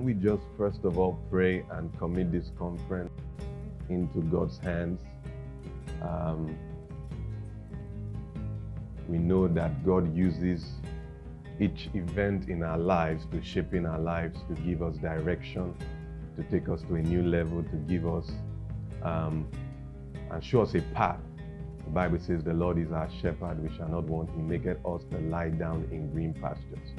Can we just first of all pray and commit this conference into God's hands? We know that God uses each event in our lives to shape in our lives, to give us direction, to take us to a new level, to give us and show us a path. The Bible says the Lord is our shepherd, we shall not want. He maketh us to lie down in green pastures.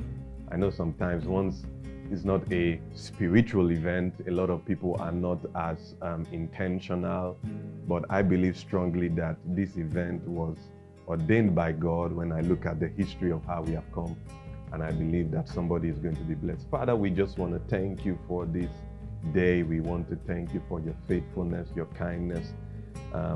I know sometimes once it's not a spiritual event, a lot of people are not as intentional, but I believe strongly that this event was ordained by God when I look at the history of how we have come, and I believe that somebody is going to be blessed. Father, we just want to thank you for this day. We want to thank you for your faithfulness, your kindness.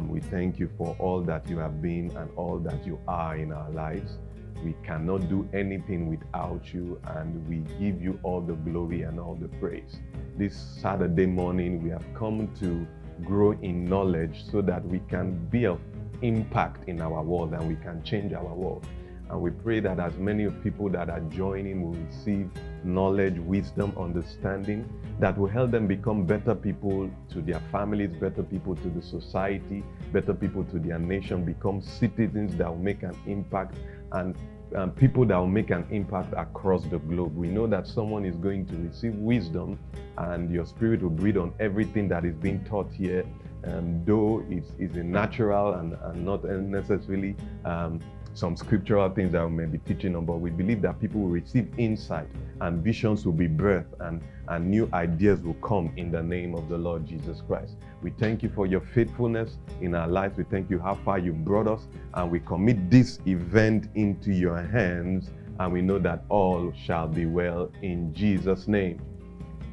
We thank you for all that you have been and all that you are in our lives. We cannot do anything without you, and we give you all the glory and all the praise. This Saturday morning, we have come to grow in knowledge so that we can be of impact in our world and we can change our world. And we pray that as many of people that are joining will receive knowledge, wisdom, understanding that will help them become better people to their families, better people to the society, better people to their nation, become citizens that will make an impact, and people that will make an impact across the globe. We know that someone is going to receive wisdom and your spirit will breathe on everything that is being taught here, though it's a natural and not necessarily some scriptural things that we may be teaching on, but we believe that people will receive insight and visions will be birthed and new ideas will come in the name of the Lord Jesus Christ. We thank you for your faithfulness in our lives. We thank you how far you brought us, and we commit this event into your hands, and we know that all shall be well in Jesus' name.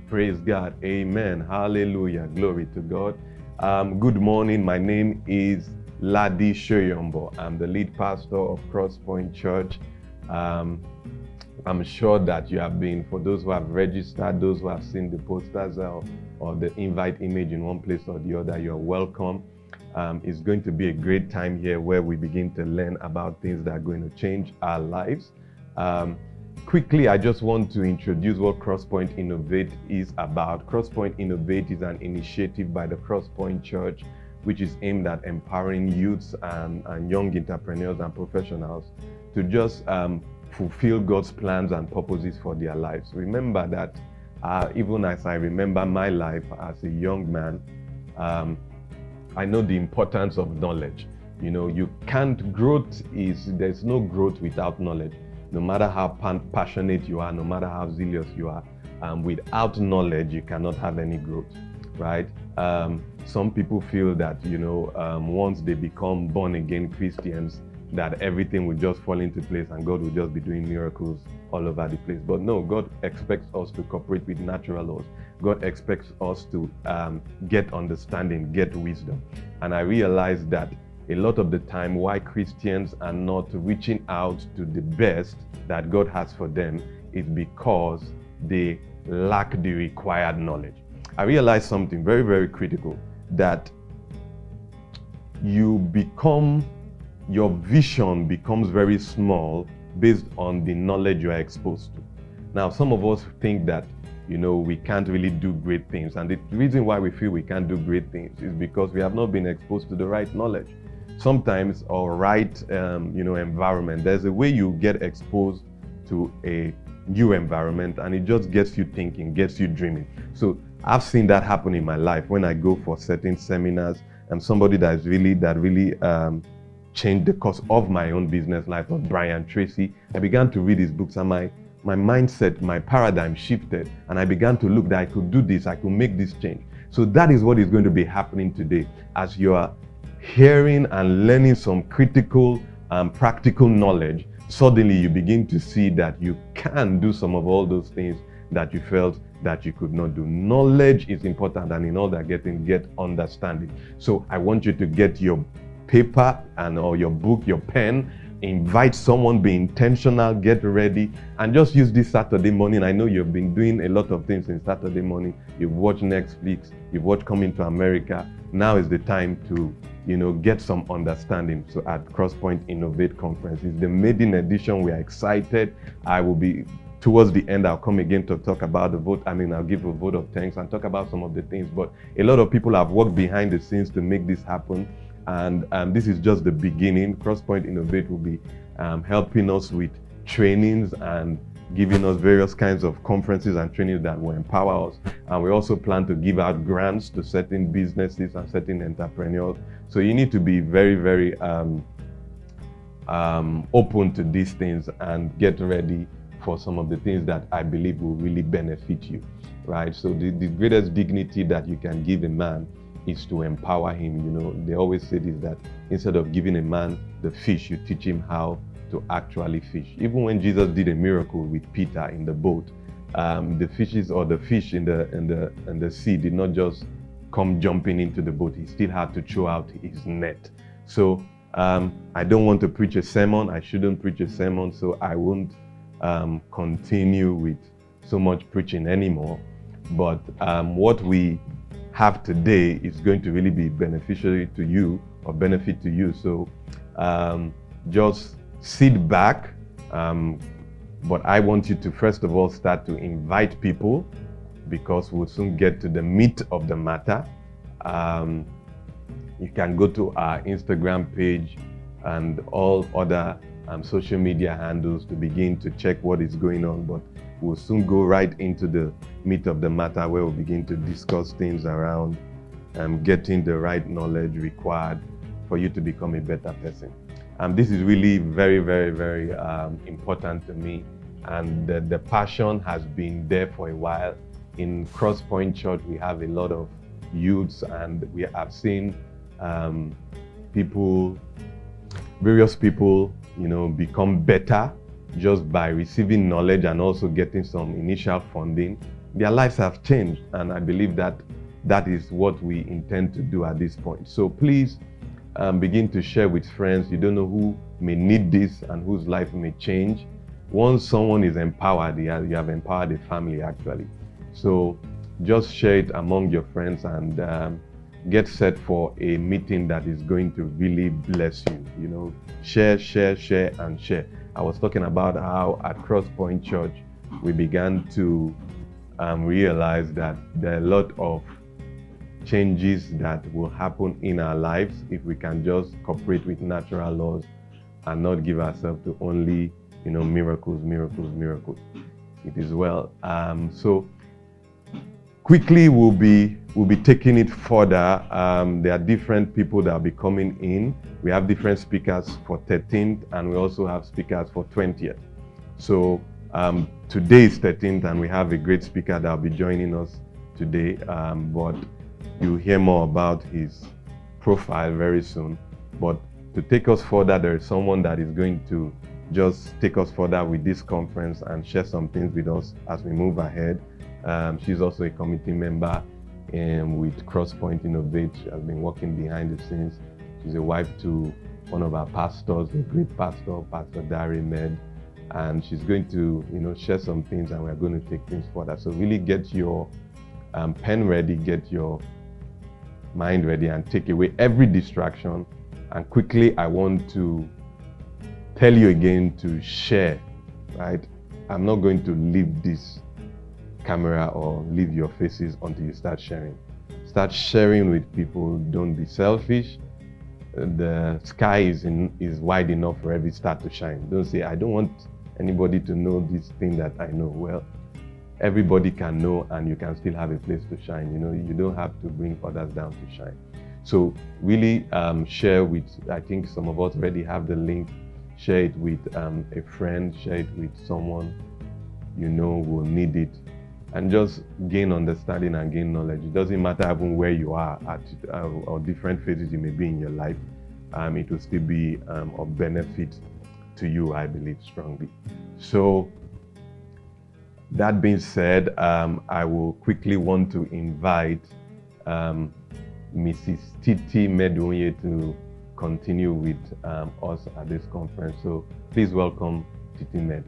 Praise God. Amen. Hallelujah. Glory to God. Good morning. My name is Ladi Shoyombo. I'm the lead pastor of Crosspoint Church. I'm sure that you have been, for those who have registered, those who have seen the posters or the invite image in one place or the other, you're welcome. It's going to be a great time here where we begin to learn about things that are going to change our lives. Quickly, I just want to introduce what Crosspoint Innovate is about. Crosspoint Innovate is an initiative by the Crosspoint Church, which is aimed at empowering youths and young entrepreneurs and professionals to just fulfill God's plans and purposes for their lives. Remember that even as I remember my life as a young man, I know the importance of knowledge. You know, there's no growth without knowledge. No matter how passionate you are, no matter how zealous you are, without knowledge, you cannot have any growth, right? Some people feel that, once they become born-again Christians, that everything will just fall into place and God will just be doing miracles all over the place. But no, God expects us to cooperate with natural laws. God expects us to get understanding, get wisdom. And I realized that a lot of the time why Christians are not reaching out to the best that God has for them is because they lack the required knowledge. I realized something very, very critical, that your vision becomes very small based on the knowledge you are exposed to. Now, some of us think that, we can't really do great things. And the reason why we feel we can't do great things is because we have not been exposed to the right knowledge. Sometimes, or right, environment. There's a way you get exposed to a new environment and it just gets you thinking, gets you dreaming. So I've seen that happen in my life when I go for certain seminars. I'm somebody that really changed the course of my own business life, of Brian Tracy. I began to read his books and my mindset, my paradigm shifted, and I began to look that I could do this, I could make this change. So that is what is going to be happening today. As you are hearing and learning some critical and practical knowledge, suddenly you begin to see that you can do some of all those things that you felt that you could not do. Knowledge is important, and in all that get understanding. So I want you to get your paper or your book, your pen, invite someone, be intentional, get ready, and just use this Saturday morning. I know you've been doing a lot of things in Saturday morning. You've watched Netflix, you've watched Coming to America. Now is the time to, get some understanding. So at Crosspoint Innovate Conference, it's the maiden edition. We are excited. I will be towards the end, I'll come again to talk about the vote. I'll give a vote of thanks and talk about some of the things. But a lot of people have worked behind the scenes to make this happen. And this is just the beginning. Crosspoint INNOVATE will be helping us with trainings and giving us various kinds of conferences and trainings that will empower us. And we also plan to give out grants to certain businesses and certain entrepreneurs. So you need to be very, very open to these things and get ready for some of the things that I believe will really benefit you, right? So the greatest dignity that you can give a man is to empower him. You know, they always say this, that instead of giving a man the fish, you teach him how to actually fish. Even when Jesus did a miracle with Peter in the boat, the fishes or the fish in the sea did not just come jumping into the boat. He still had to throw out his net. So I don't want to preach a sermon. I shouldn't preach a sermon, so I won't continue with so much preaching anymore. But what we have today is going to really be beneficial to you or benefit to you. So just sit back. But I want you to first of all start to invite people, because we'll soon get to the meat of the matter. You can go to our Instagram page and all other social media handles to begin to check what is going on. But we'll soon go right into the meat of the matter, where we'll begin to discuss things around getting the right knowledge required for you to become a better person. This is really very, very, very important to me. And the passion has been there for a while. In Crosspoint Church, we have a lot of youths, and we have seen various people, you know, become better just by receiving knowledge and also getting some initial funding. Their lives have changed, and I believe that that is what we intend to do at this point. So please begin to share with friends. You don't know who may need this and whose life may change. Once someone is empowered, you have empowered a family, actually. So just share it among your friends and get set for a meeting that is going to really bless you. You know, share, share, share, and share. I was talking about how at Crosspoint Church, we began to realize that there are a lot of changes that will happen in our lives if we can just cooperate with natural laws and not give ourselves to only, you know, miracles, miracles, miracles. It is well. So quickly we'll be taking it further. There are different people that will be coming in. We have different speakers for 13th, and we also have speakers for 20th. So today is 13th, and we have a great speaker that will be joining us today. But you'll hear more about his profile very soon. But to take us further, there is someone that is going to just take us further with this conference and share some things with us as we move ahead. She's also a committee member with Crosspoint INNOVATE. She has been working behind the scenes. She's a wife to one of our pastors, a great pastor, Pastor Dari Med. And she's going to, you know, share some things, and we're going to take things further. So really get your pen ready, get your mind ready, and take away every distraction. And quickly, I want to tell you again to share, right? I'm not going to leave this camera or leave your faces until you start sharing. Start sharing with people. Don't be selfish. The sky is wide enough for every star to shine. Don't say, I don't want anybody to know this thing that I know. Well, everybody can know, and you can still have a place to shine. You know, you don't have to bring others down to shine. So really share with, I think some of us already have the link. Share it with a friend, share it with someone you know will need it, and just gain understanding and gain knowledge. It doesn't matter even where you are at or different phases you may be in your life. It will still be of benefit to you, I believe strongly. So that being said, I will quickly want to invite Mrs. Titi Medunye to continue with us at this conference. So please welcome Titi Med.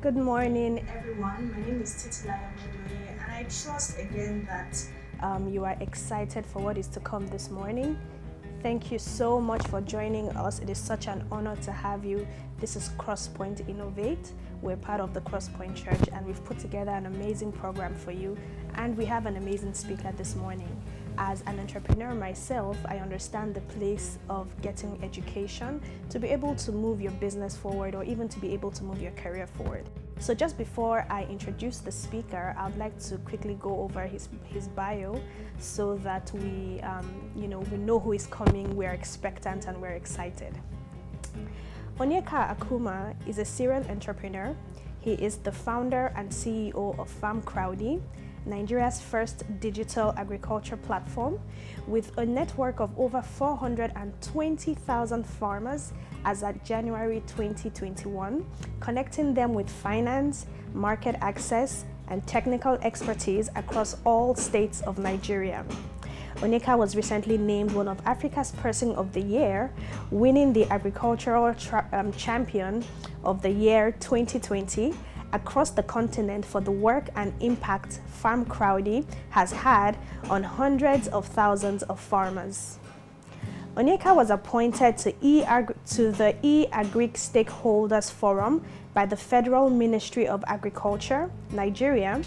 Good morning, everyone. My name is Titi Medunye, and I trust again that you are excited for what is to come this morning. Thank you so much for joining us. It is such an honor to have you. This is Crosspoint Innovate. We're part of the Crosspoint Church, and we've put together an amazing program for you. And we have an amazing speaker this morning. As an entrepreneur myself, I understand the place of getting education to be able to move your business forward, or even to be able to move your career forward. So just before I introduce the speaker, I'd like to quickly go over his bio so that we know who is coming, we're expectant, and we're excited. Onyeka Akumah is a serial entrepreneur. He is the founder and CEO of Farm Crowdy, Nigeria's first digital agriculture platform, with a network of over 420,000 farmers as at January 2021, connecting them with finance, market access, and technical expertise across all states of Nigeria. Onyeka was recently named one of Africa's Person of the Year, winning the Agricultural Champion of the Year 2020 across the continent for the work and impact Farm Crowdy has had on hundreds of thousands of farmers. Onyeka was appointed to the e-Agric Stakeholders Forum by the Federal Ministry of Agriculture, Nigeria,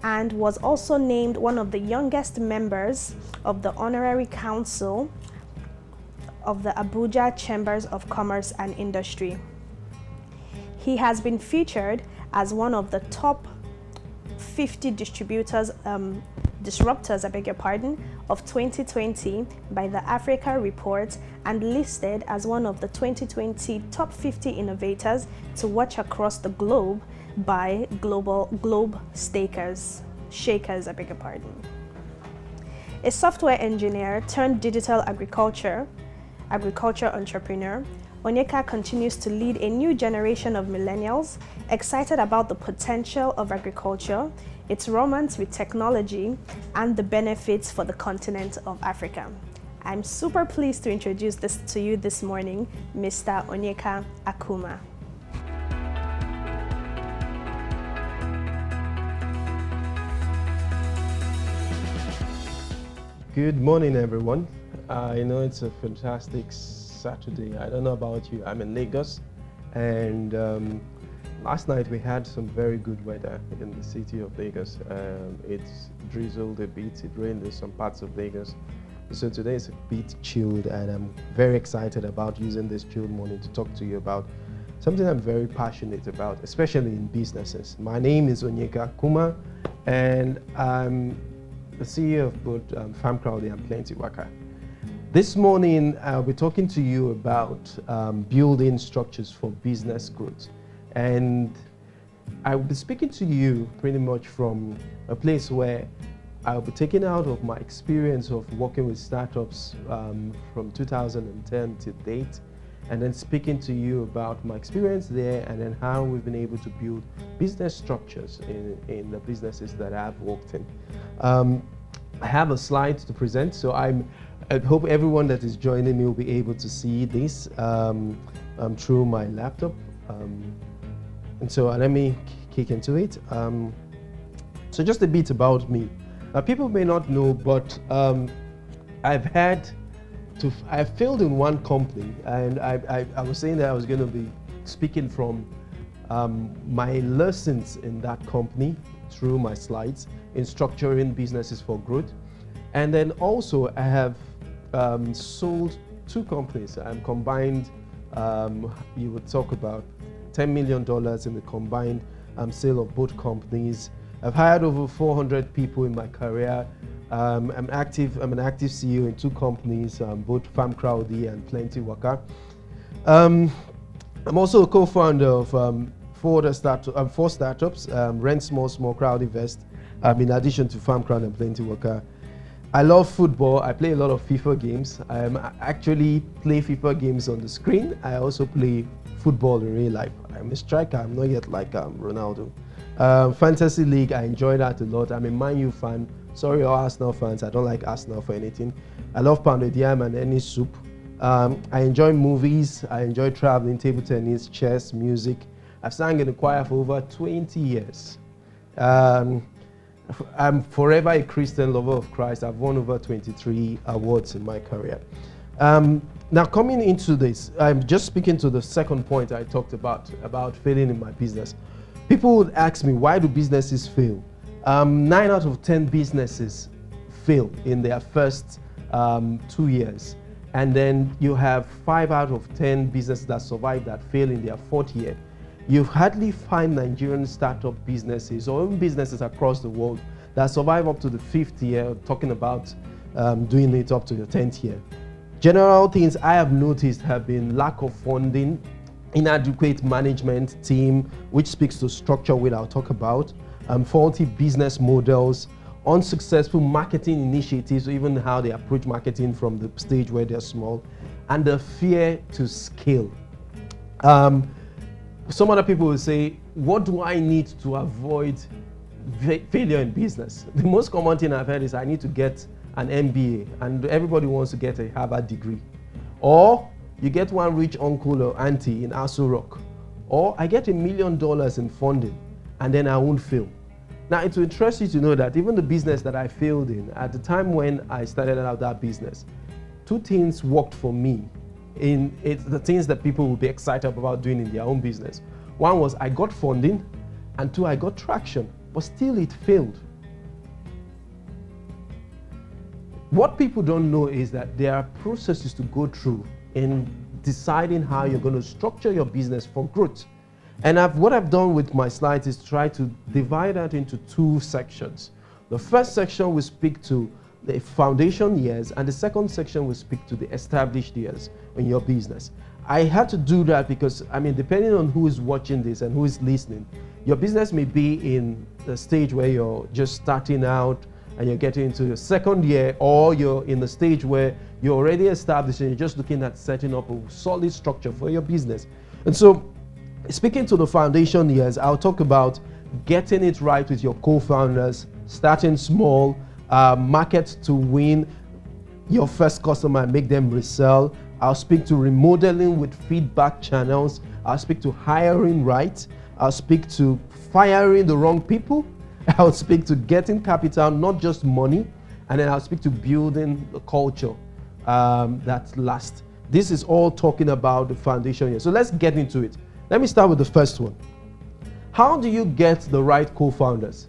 and was also named one of the youngest members of the Honorary Council of the Abuja Chambers of Commerce and Industry. He has been featured as one of the top 50 disruptors of 2020 by the Africa Report, and listed as one of the 2020 top 50 innovators to watch across the globe by Globe Shakers. A software engineer turned digital agriculture entrepreneur, Onyeka continues to lead a new generation of millennials excited about the potential of agriculture, its romance with technology, and the benefits for the continent of Africa. I'm super pleased to introduce this to you this morning, Mr. Onyeka Akumah. Good morning, everyone. I know it's a fantastic Saturday. I don't know about you. I'm in Lagos, and last night we had some very good weather in the city of Lagos. It's drizzled a bit, it rained in some parts of Lagos. So today is a bit chilled, and I'm very excited about using this chilled morning to talk to you about something I'm very passionate about, especially in businesses. My name is Onyeka Akumah, and I'm the CEO of both Farm Crowdy and Plenty Waka. This morning, I'll be talking to you about building structures for business growth. And I'll be speaking to you pretty much from a place where I'll be taking out of my experience of working with startups from 2010 to date, and then speaking to you about my experience there, and then how we've been able to build business structures in the businesses that I've worked in. I have a slide to present, so I hope everyone that is joining me will be able to see this through my laptop. And so let me kick into it. So just a bit about me. People may not know, but I failed in one company, and I was saying that I was going to be speaking from my lessons in that company through my slides in structuring businesses for growth. And then also I have sold two companies. I'm combined, you would talk about $10 million in the combined sale of both companies. I've hired over 400 people in my career. I'm an active CEO in two companies, both Farm Crowdy and Plenty Waka. I'm also a co-founder of four startups, Rent Small, Crowdy Vest, in addition to Farm Crowdy and Plenty Waka. I love football. I play a lot of FIFA games. I actually play FIFA games on the screen. I also play football in real life. I'm a striker. I'm not yet like Ronaldo. Fantasy League, I enjoy that a lot. I'm a Man U fan. Sorry, all Arsenal fans. I don't like Arsenal for anything. I love pounded yam and any soup. I enjoy movies. I enjoy traveling, table tennis, chess, music. I've sang in the choir for over 20 years. I'm forever a Christian lover of Christ. I've won over 23 awards in my career. Now coming into this, I'm just speaking to the second point I talked about failing in my business. People would ask me, why do businesses fail? 9 out of 10 businesses fail in their first 2 years. And then you have 5 out of 10 businesses that survive that fail in their 4th year. You hardly find Nigerian startup businesses or even businesses across the world that survive up to the 5th year, talking about doing it up to the 10th year. General things I have noticed have been lack of funding, inadequate management team, which speaks to structure, which I'll talk about, faulty business models, unsuccessful marketing initiatives, even how they approach marketing from the stage where they're small, and the fear to scale. Some other people will say, what do I need to avoid failure in business? The most common thing I've heard is I need to get an MBA, and everybody wants to get a Harvard degree. Or you get one rich uncle or auntie in Aso Rock. Or I get $1 million in funding, and then I won't fail. Now, it will interest you to know that even the business that I failed in, at the time when I started out that business, 2 things worked for me. It's the things that people will be excited about doing in their own business. One was I got funding, and 2, I got traction, but still it failed. What people don't know is that there are processes to go through in deciding how you're going to structure your business for growth. And what I've done with my slides is try to divide that into 2 sections. The first section will speak to the foundation years, and the second section will speak to the established years in your business. I had to do that because, depending on who is watching this and who is listening, your business may be in the stage where you're just starting out and you're getting into your 2nd year, or you're in the stage where you're already established and you're just looking at setting up a solid structure for your business. And so, speaking to the foundation years, I'll talk about getting it right with your co-founders, starting small, market to win your first customer and make them resell. I'll speak to remodeling with feedback channels. I'll speak to hiring right. I'll speak to firing the wrong people. I'll speak to getting capital, not just money. And then I'll speak to building the culture that lasts. This is all talking about the foundation here. So let's get into it. Let me start with the first one. How do you get the right co-founders?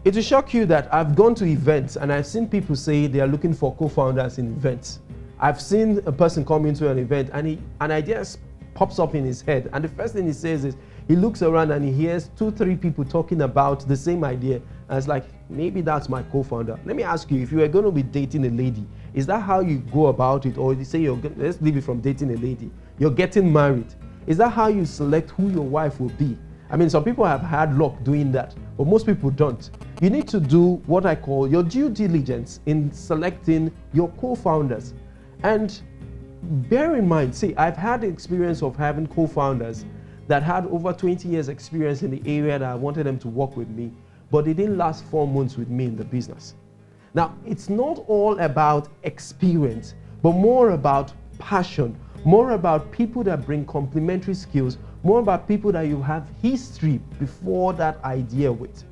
It will shock you that I've gone to events and I've seen people say they are looking for co-founders in events. I've seen a person come into an event and an idea pops up in his head, and the first thing he says is he looks around and he hears 2-3 people talking about the same idea, and it's like, maybe that's my co-founder. Let me ask you, if you are going to be dating a lady, is that how you go about it? Or you say, let's leave it from dating a lady, you're getting married. Is that how you select who your wife will be? Some people have had luck doing that, but most people don't. You need to do what I call your due diligence in selecting your co-founders. And bear in mind, see, I've had the experience of having co-founders that had over 20 years experience in the area that I wanted them to work with me, but they didn't last 4 months with me in the business. Now, it's not all about experience, but more about passion, more about people that bring complementary skills, more about people that you have history before that idea with.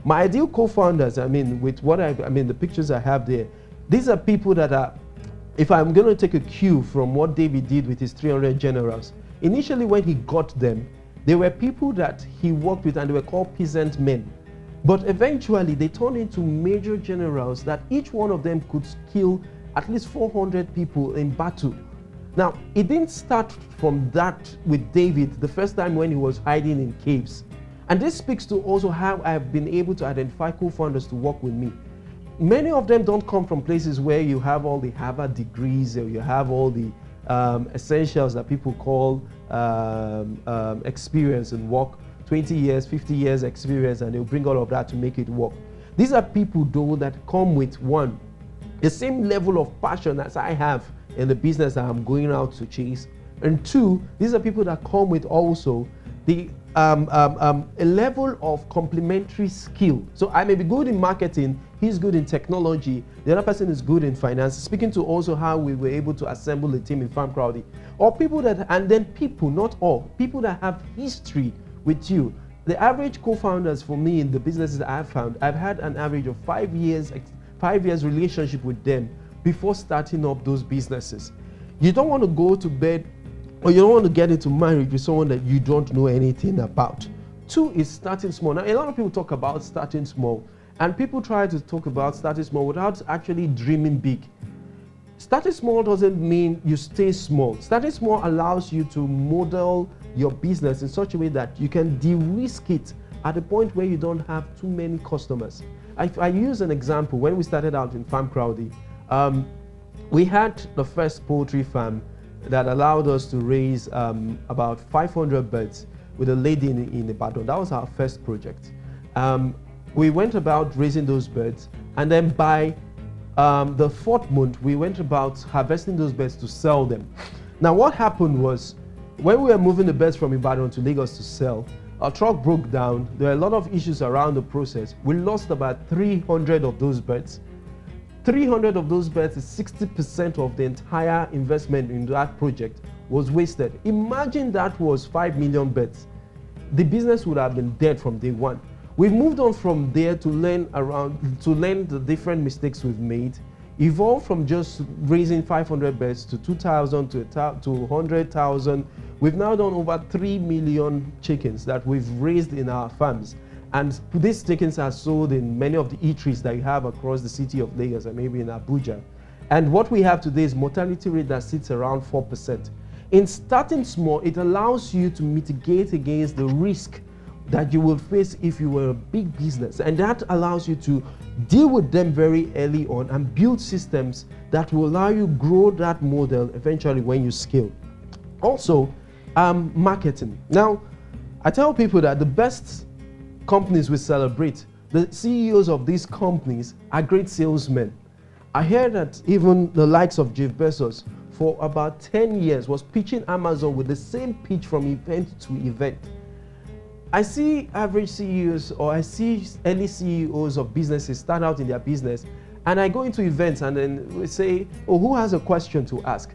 My ideal co-founders, with the pictures I have there, these are people that are, if I'm going to take a cue from what David did with his 300 generals, initially when he got them, they were people that he worked with and they were called peasant men. But eventually they turned into major generals that each one of them could kill at least 400 people in battle. Now, it didn't start from that with David the first time when he was hiding in caves. And this speaks to also how I've been able to identify co-founders to work with me. Many of them don't come from places where you have all the Harvard degrees or you have all the essentials that people call experience in work, 20 years, 50 years experience, and they'll bring all of that to make it work. These are people, though, that come with, 1, the same level of passion as I have in the business that I'm going out to chase, and 2, these are people that come with also the a level of complementary skill. So I may be good in marketing, he's good in technology, the other person is good in finance, speaking to also how we were able to assemble a team in Farm Crowdy. Or people that, and then people, not all, people that have history with you. The average co-founders for me in the businesses that I've found, I've had an average of 5 years relationship with them before starting up those businesses. You don't want to go to bed, or you don't want to get into marriage with someone that you don't know anything about. 2 is starting small. Now, a lot of people talk about starting small, and people try to talk about starting small without actually dreaming big. Starting small doesn't mean you stay small. Starting small allows you to model your business in such a way that you can de-risk it at the point where you don't have too many customers. I use an example. When we started out in Farm Crowdy, we had the first poultry farm that allowed us to raise about 500 birds with a lady in Ibadan. That was our first project. We went about raising those birds, and then by the 4th month, we went about harvesting those birds to sell them. Now, what happened was, when we were moving the birds from Ibadan to Lagos to sell, our truck broke down. There were a lot of issues around the process. We lost about 300 of those birds. 300 of those birds is 60% of the entire investment in that project was wasted. Imagine that was 5 million birds. The business would have been dead from day one. We've moved on from there to learn the different mistakes we've made, evolved from just raising 500 birds to 2,000 to 100,000. We've now done over 3 million chickens that we've raised in our farms. And these chickens are sold in many of the eateries that you have across the city of Lagos and maybe in Abuja. And what we have today is mortality rate that sits around 4%. In starting small, it allows you to mitigate against the risk that you will face if you were a big business, and that allows you to deal with them very early on and build systems that will allow you grow that model eventually when you scale. Also, marketing. Now, I tell people that the best companies we celebrate, the CEOs of these companies are great salesmen. I hear that even the likes of Jeff Bezos for about 10 years was pitching Amazon with the same pitch from event to event. I see average CEOs, or I see early CEOs of businesses start out in their business, and I go into events and then we say, oh, who has a question to ask?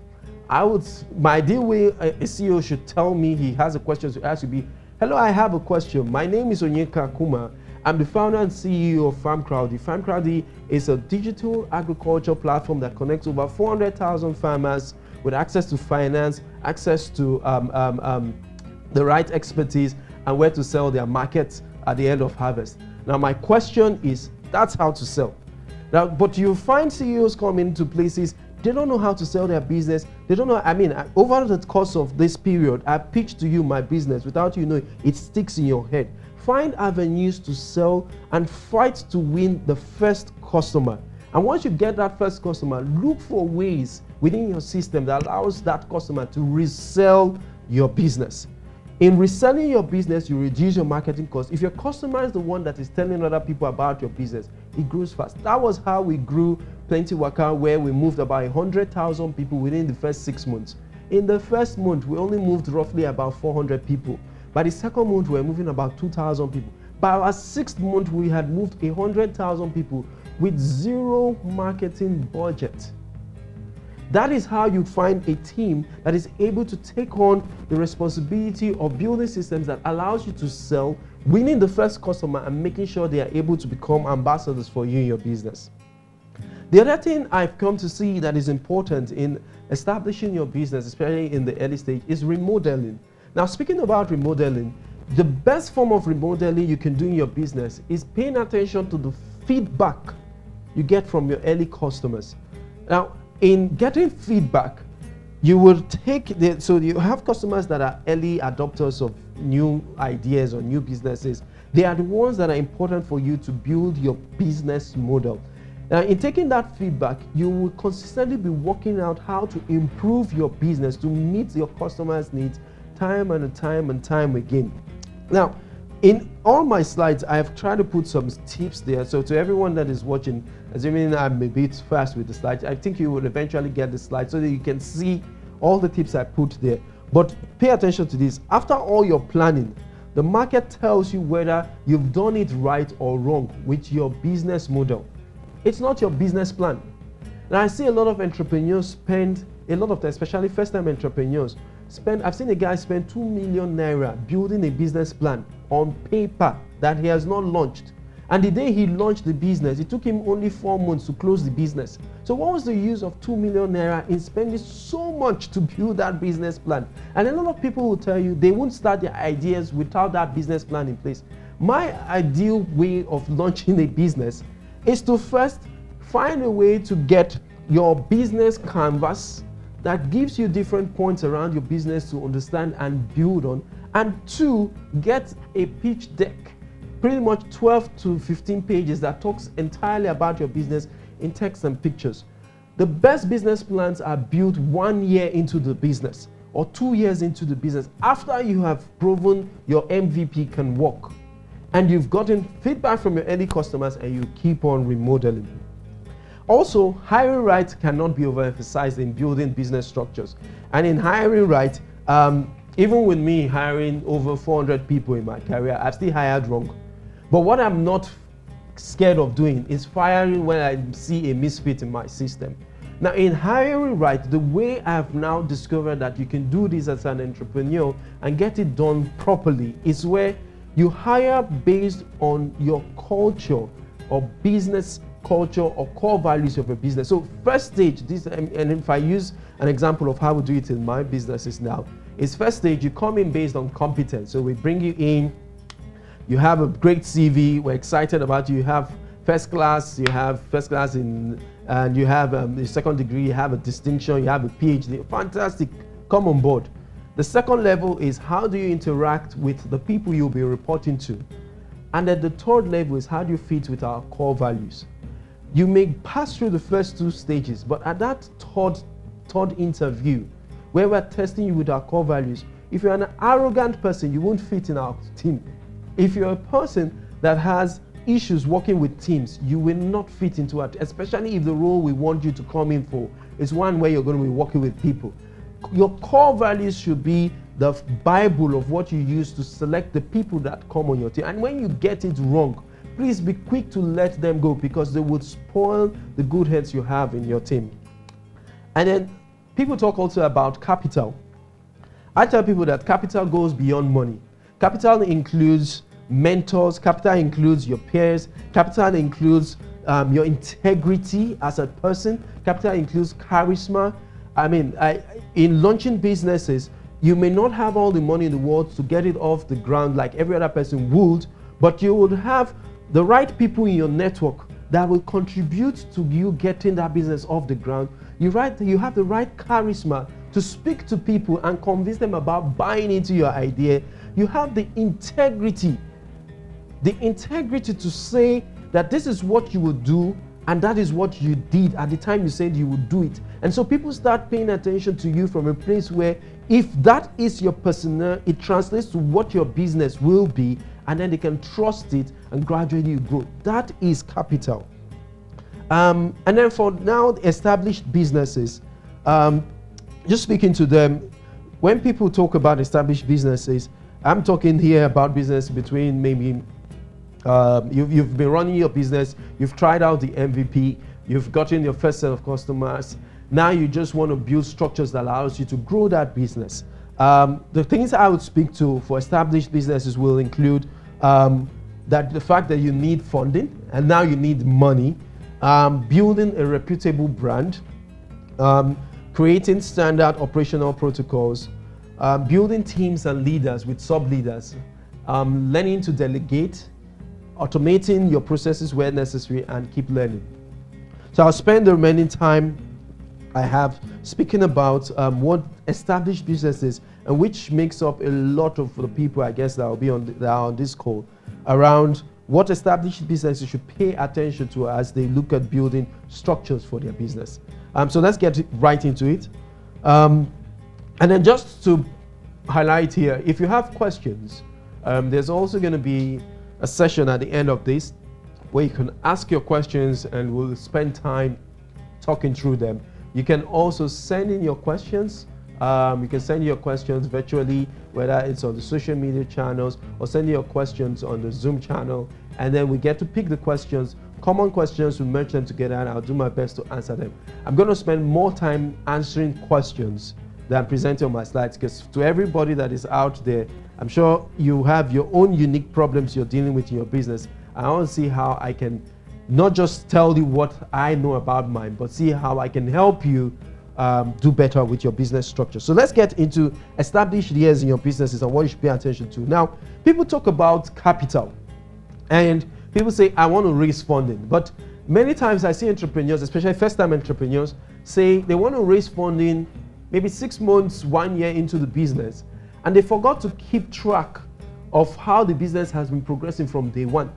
My ideal way a CEO should tell me he has a question to ask would be, hello, I have a question. My name is Onyeka Akumah. I'm the founder and CEO of Farm Crowdy. Farm Crowdy is a digital agriculture platform that connects over 400,000 farmers with access to finance, access to the right expertise, and where to sell their markets at the end of harvest. Now, my question is, that's how to sell. Now, but you find CEOs come into places, they don't know how to sell their business. They don't know, over the course of this period, I pitched to you my business without you knowing, it sticks in your head. Find avenues to sell and fight to win the first customer. And once you get that first customer, look for ways within your system that allows that customer to resell your business. In reselling your business, you reduce your marketing costs. If your customer is the one that is telling other people about your business, it grows fast. That was how we grew Plenty Waka, where we moved about 100,000 people within the first 6 months. In the first month, we only moved roughly about 400 people. By the second month, we were moving about 2,000 people. By our 6th month, we had moved 100,000 people with zero marketing budget. That is how you find a team that is able to take on the responsibility of building systems that allows you to sell, winning the first customer, and making sure they are able to become ambassadors for you in your business. The other thing I've come to see that is important in establishing your business, especially in the early stage, is remodeling. Now, speaking about remodeling, the best form of remodeling you can do in your business is paying attention to the feedback you get from your early customers. Now, in getting feedback, you will so you have customers that are early adopters of new ideas or new businesses. They are the ones that are important for you to build your business model. Now, in taking that feedback, you will consistently be working out how to improve your business to meet your customers' needs time and time again. Now, in all my slides, I have tried to put some tips there. So to everyone that is watching, assuming I'm a bit fast with the slides, I think you will eventually get the slides so that you can see all the tips I put there. But pay attention to this. After all your planning, the market tells you whether you've done it right or wrong with your business model. It's not your business plan. Now, I see a lot of entrepreneurs spend a lot of time, especially first-time entrepreneurs, I've seen a guy spend 2 million naira building a business plan on paper that he has not launched. And the day he launched the business, it took him only 4 months to close the business. So what was the use of 2 million naira in spending so much to build that business plan? And a lot of people will tell you they won't start their ideas without that business plan in place. My ideal way of launching a business is to first find a way to get your business canvas that gives you different points around your business to understand and build on. And 2, get a pitch deck, pretty much 12 to 15 pages that talks entirely about your business in text and pictures. The best business plans are built 1 year into the business or 2 years into the business, after you have proven your MVP can work and you've gotten feedback from your early customers and you keep on remodeling. Also, hiring right cannot be overemphasized in building business structures. And in hiring right, even with me hiring over 400 people in my career, I've still hired wrong. But what I'm not scared of doing is firing when I see a misfit in my system. Now, in hiring right, the way I've now discovered that you can do this as an entrepreneur and get it done properly is where you hire based on your culture or business culture or core values of a business. So first stage, this, and if I use an example of how we do it in my businesses now, is first stage, you come in based on competence. So we bring you in, you have a great CV, we're excited about you, you have first class, you have first class in, and you have a second degree, you have a distinction, you have a PhD, fantastic, come on board. The second level is how do you interact with the people you'll be reporting to? And then the third level is how do you fit with our core values? You may pass through the first 2 stages, but at that third interview, where we're testing you with our core values, if you're an arrogant person, you won't fit in our team. If you're a person that has issues working with teams, you will not fit into it, especially if the role we want you to come in for is one where you're going to be working with people. Your core values should be the Bible of what you use to select the people that come on your team. And when you get it wrong, please be quick to let them go, because they would spoil the good heads you have in your team. And then people talk also about capital. I tell people that capital goes beyond money. Capital includes mentors, capital includes your peers, capital includes your integrity as a person, capital includes charisma. I mean, in launching businesses, you may not have all the money in the world to get it off the ground like every other person would, but you would have the right people in your network that will contribute to you getting that business off the ground. You have the right charisma to speak to people and convince them about buying into your idea. You have the integrity to say that this is what you will do and that is what you did at the time you said you would do it. And so people start paying attention to you from a place where if that is your persona, it translates to what your business will be, and then they can trust it and gradually you grow. That is capital. And then for now established businesses, just speaking to them, when people talk about established businesses, I'm talking here about business between maybe you've been running your business, you've tried out the MVP, you've gotten your first set of customers. Now you just want to build structures that allows you to grow that business. The things I would speak to for established businesses will include that the fact that you need funding and now you need money, building a reputable brand, creating standard operational protocols, building teams and leaders with sub-leaders, learning to delegate, automating your processes where necessary, and keep learning. So I'll spend the remaining time I have speaking about what established businesses, and which makes up a lot of the people I guess that will be that are on this call, around what established businesses should pay attention to as they look at building structures for their business. So let's get right into it. And then just to highlight here, if you have questions, there's also going to be a session at the end of this where you can ask your questions and we'll spend time talking through them. You can also send in your questions. You can send your questions virtually, whether it's on the social media channels or send your questions on the Zoom channel. And then we get to pick the questions, common questions, we merge them together, and I'll do my best to answer them. I'm going to spend more time answering questions than presenting on my slides, because to everybody that is out there, I'm sure you have your own unique problems you're dealing with in your business. I want to see how I can not just tell you what I know about mine, but see how I can help you do better with your business structure. So let's get into established years in your businesses and what you should pay attention to. Now, people talk about capital and people say, I want to raise funding. But many times I see entrepreneurs, especially first-time entrepreneurs, say they want to raise funding maybe 6 months, 1 year into the business, and they forgot to keep track of how the business has been progressing from day one,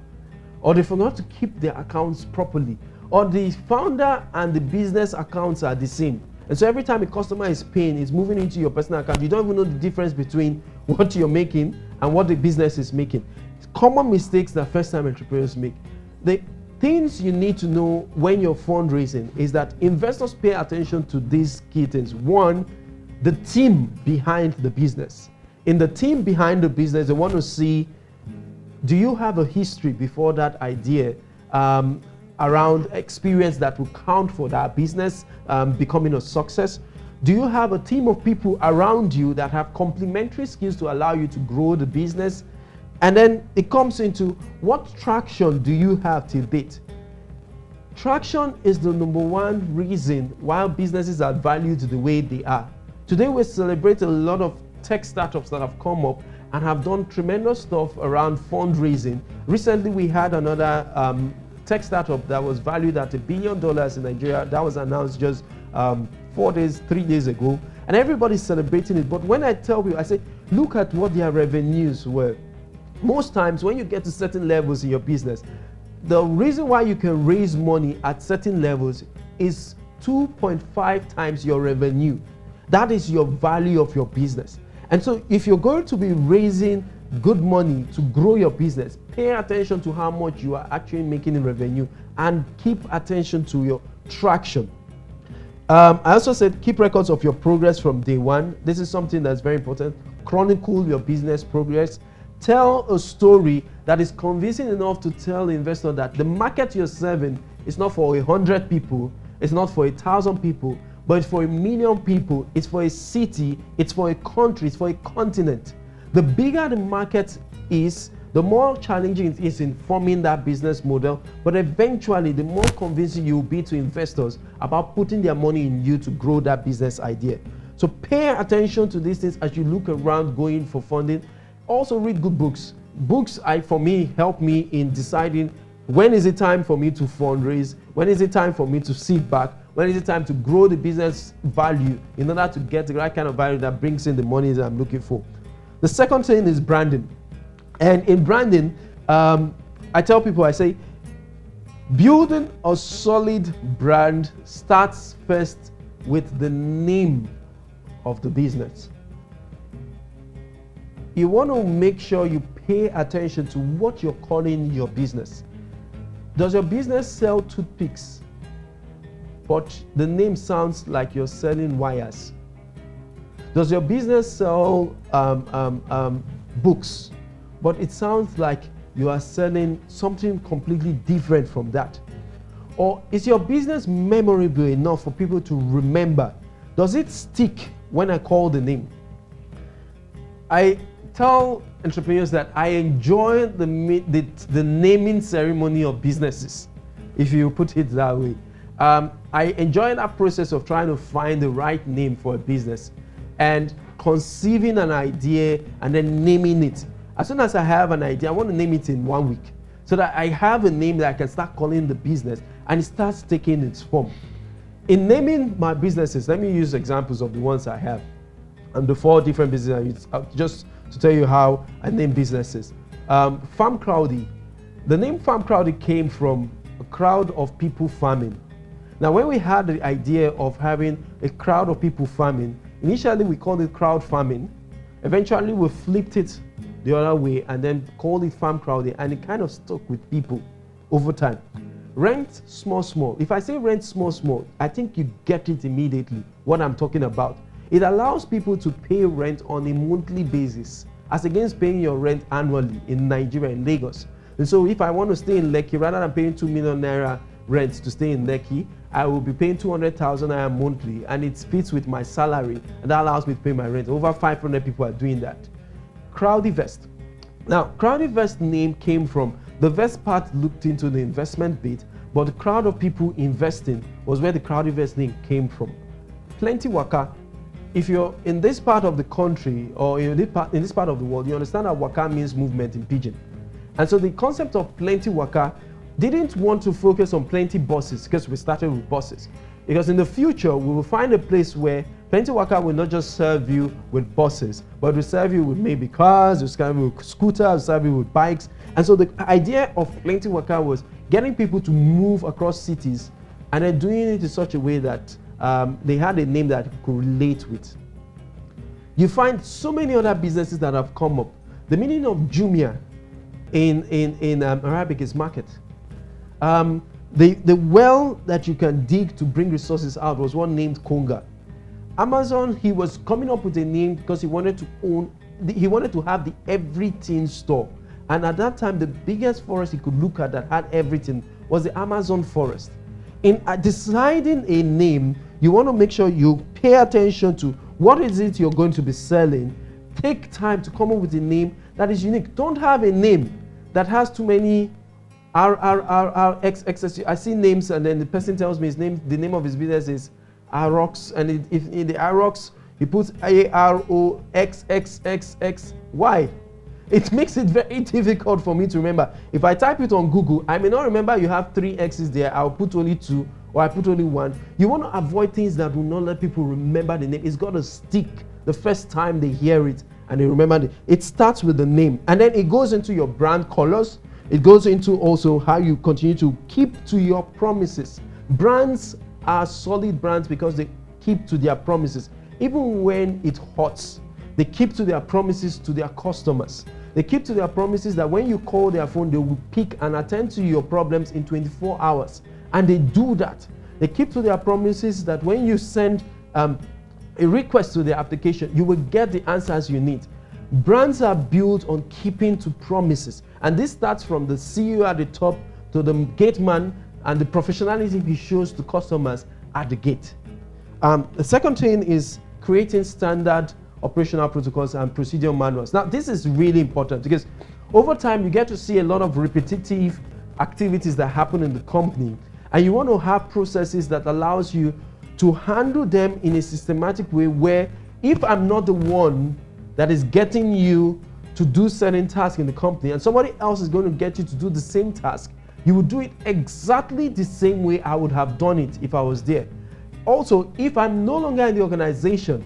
or they forgot to keep their accounts properly, or the founder and the business accounts are the same. And so every time a customer is paying, it's moving into your personal account. You don't even know the difference between what you're making and what the business is making. It's common mistakes that first-time entrepreneurs make. The things you need to know when you're fundraising is that investors pay attention to these key things. One, the team behind the business. In the team behind the business, they want to see, do you have a history before that idea around experience that will count for that business becoming a success? Do you have a team of people around you that have complementary skills to allow you to grow the business? And then it comes into, what traction do you have till date? Traction is the number one reason why businesses are valued the way they are. Today we celebrate a lot of tech startups that have come up and have done tremendous stuff around fundraising. Recently we had another tech startup that was valued at $1 billion in Nigeria. That was announced just 3 days ago, and everybody's celebrating it. But when I tell you, I say, look at what their revenues were. Most times when you get to certain levels in your business, the reason why you can raise money at certain levels is 2.5 times your revenue. That is your value of your business. And so if you're going to be raising good money to grow your business, pay attention to how much you are actually making in revenue and keep attention to your traction. I also said keep records of your progress from day one. This is something that's very important. Chronicle your business progress. Tell a story that is convincing enough to tell the investor that the market you're serving is not for 100 people, it's not for 1,000 people, but it's for 1 million people, it's for a city, it's for a country, it's for a continent. The bigger the market is, the more challenging it is in forming that business model, but eventually the more convincing you'll be to investors about putting their money in you to grow that business idea. So pay attention to these things as you look around going for funding. Also read good books. Books, for me, help me in deciding when is it time for me to fundraise, when is it time for me to sit back, when is it time to grow the business value in order to get the right kind of value that brings in the money that I'm looking for. The second thing is branding. And in branding, I tell people, I say, building a solid brand starts first with the name of the business. You want to make sure you pay attention to what you're calling your business. Does your business sell toothpicks, but the name sounds like you're selling wires? Does your business sell books, but it sounds like you are selling something completely different from that? Or is your business memorable enough for people to remember? Does it stick when I call the name? I tell entrepreneurs that I enjoy the naming ceremony of businesses, if you put it that way. I enjoy that process of trying to find the right name for a business and conceiving an idea and then naming it. As soon as I have an idea, I want to name it in 1 week so that I have a name that I can start calling the business and it starts taking its form. In naming my businesses, let me use examples of the ones I have and the 4 different businesses, just to tell you how I name businesses. Farm Crowdy. The name Farm Crowdy came from a crowd of people farming. Now, when we had the idea of having a crowd of people farming, initially we called it crowd farming. Eventually we flipped it the other way and then called it Farm Crowdy, and it kind of stuck with people over time. Rent small, small. If I say rent small, small, I think you get it immediately, what I'm talking about. It allows people to pay rent on a monthly basis as against paying your rent annually in Nigeria, in Lagos. And so if I want to stay in Lekki, rather than paying 2 million naira rent to stay in Lekki, I will be paying 200,000 naira monthly, and it fits with my salary, and that allows me to pay my rent. Over 500 people are doing that. Crowdyvest. Now, Crowdyvest name came from The first part looked into the investment bit, but the crowd of people investing was where the crowd investing came from. Plenty Waka. If you're in this part of the country or in this part of the world, you understand that Waka means movement in Pidgin. And so the concept of Plenty Waka didn't want to focus on plenty buses, because we started with buses. Because in the future, we will find a place where Plenty Waka will not just serve you with buses, but will serve you with maybe cars, will serve you with scooters, will serve you with bikes. And so the idea of Plenty Waka was getting people to move across cities and then doing it in such a way that they had a name that people could relate with. You find so many other businesses that have come up. The meaning of Jumia in Arabic is market. The well that you can dig to bring resources out was one named Konga. Amazon, he was coming up with a name because he wanted to have the everything store. And at that time, the biggest forest he could look at that had everything was the Amazon forest. In deciding a name, you want to make sure you pay attention to what is it you're going to be selling. Take time to come up with a name that is unique. Don't have a name that has too many RRRXXS. I see names and then the person tells me the name of his business is Arox, and if in the Arox he puts AROXXXXY. It makes it very difficult for me to remember. If I type it on Google, I may not remember you have 3 X's there. I'll put only 2 or I put only 1. You want to avoid things that will not let people remember the name. It's got to stick the first time they hear it and they remember it. It starts with the name, and then it goes into your brand colors. It goes into also how you continue to keep to your promises. Brands are solid brands because they keep to their promises. Even when it hurts, they keep to their promises to their customers. They keep to their promises that when you call their phone, they will pick and attend to your problems in 24 hours. And they do that. They keep to their promises that when you send a request to their application, you will get the answers you need. Brands are built on keeping to promises. And this starts from the CEO at the top to the gate man and the professionalism he shows to customers at the gate. The second thing is creating standard operational protocols and procedure manuals. Now, this is really important because over time you get to see a lot of repetitive activities that happen in the company, and you want to have processes that allows you to handle them in a systematic way where if I'm not the one that is getting you to do certain tasks in the company and somebody else is going to get you to do the same task, you would do it exactly the same way I would have done it if I was there. Also, if I'm no longer in the organization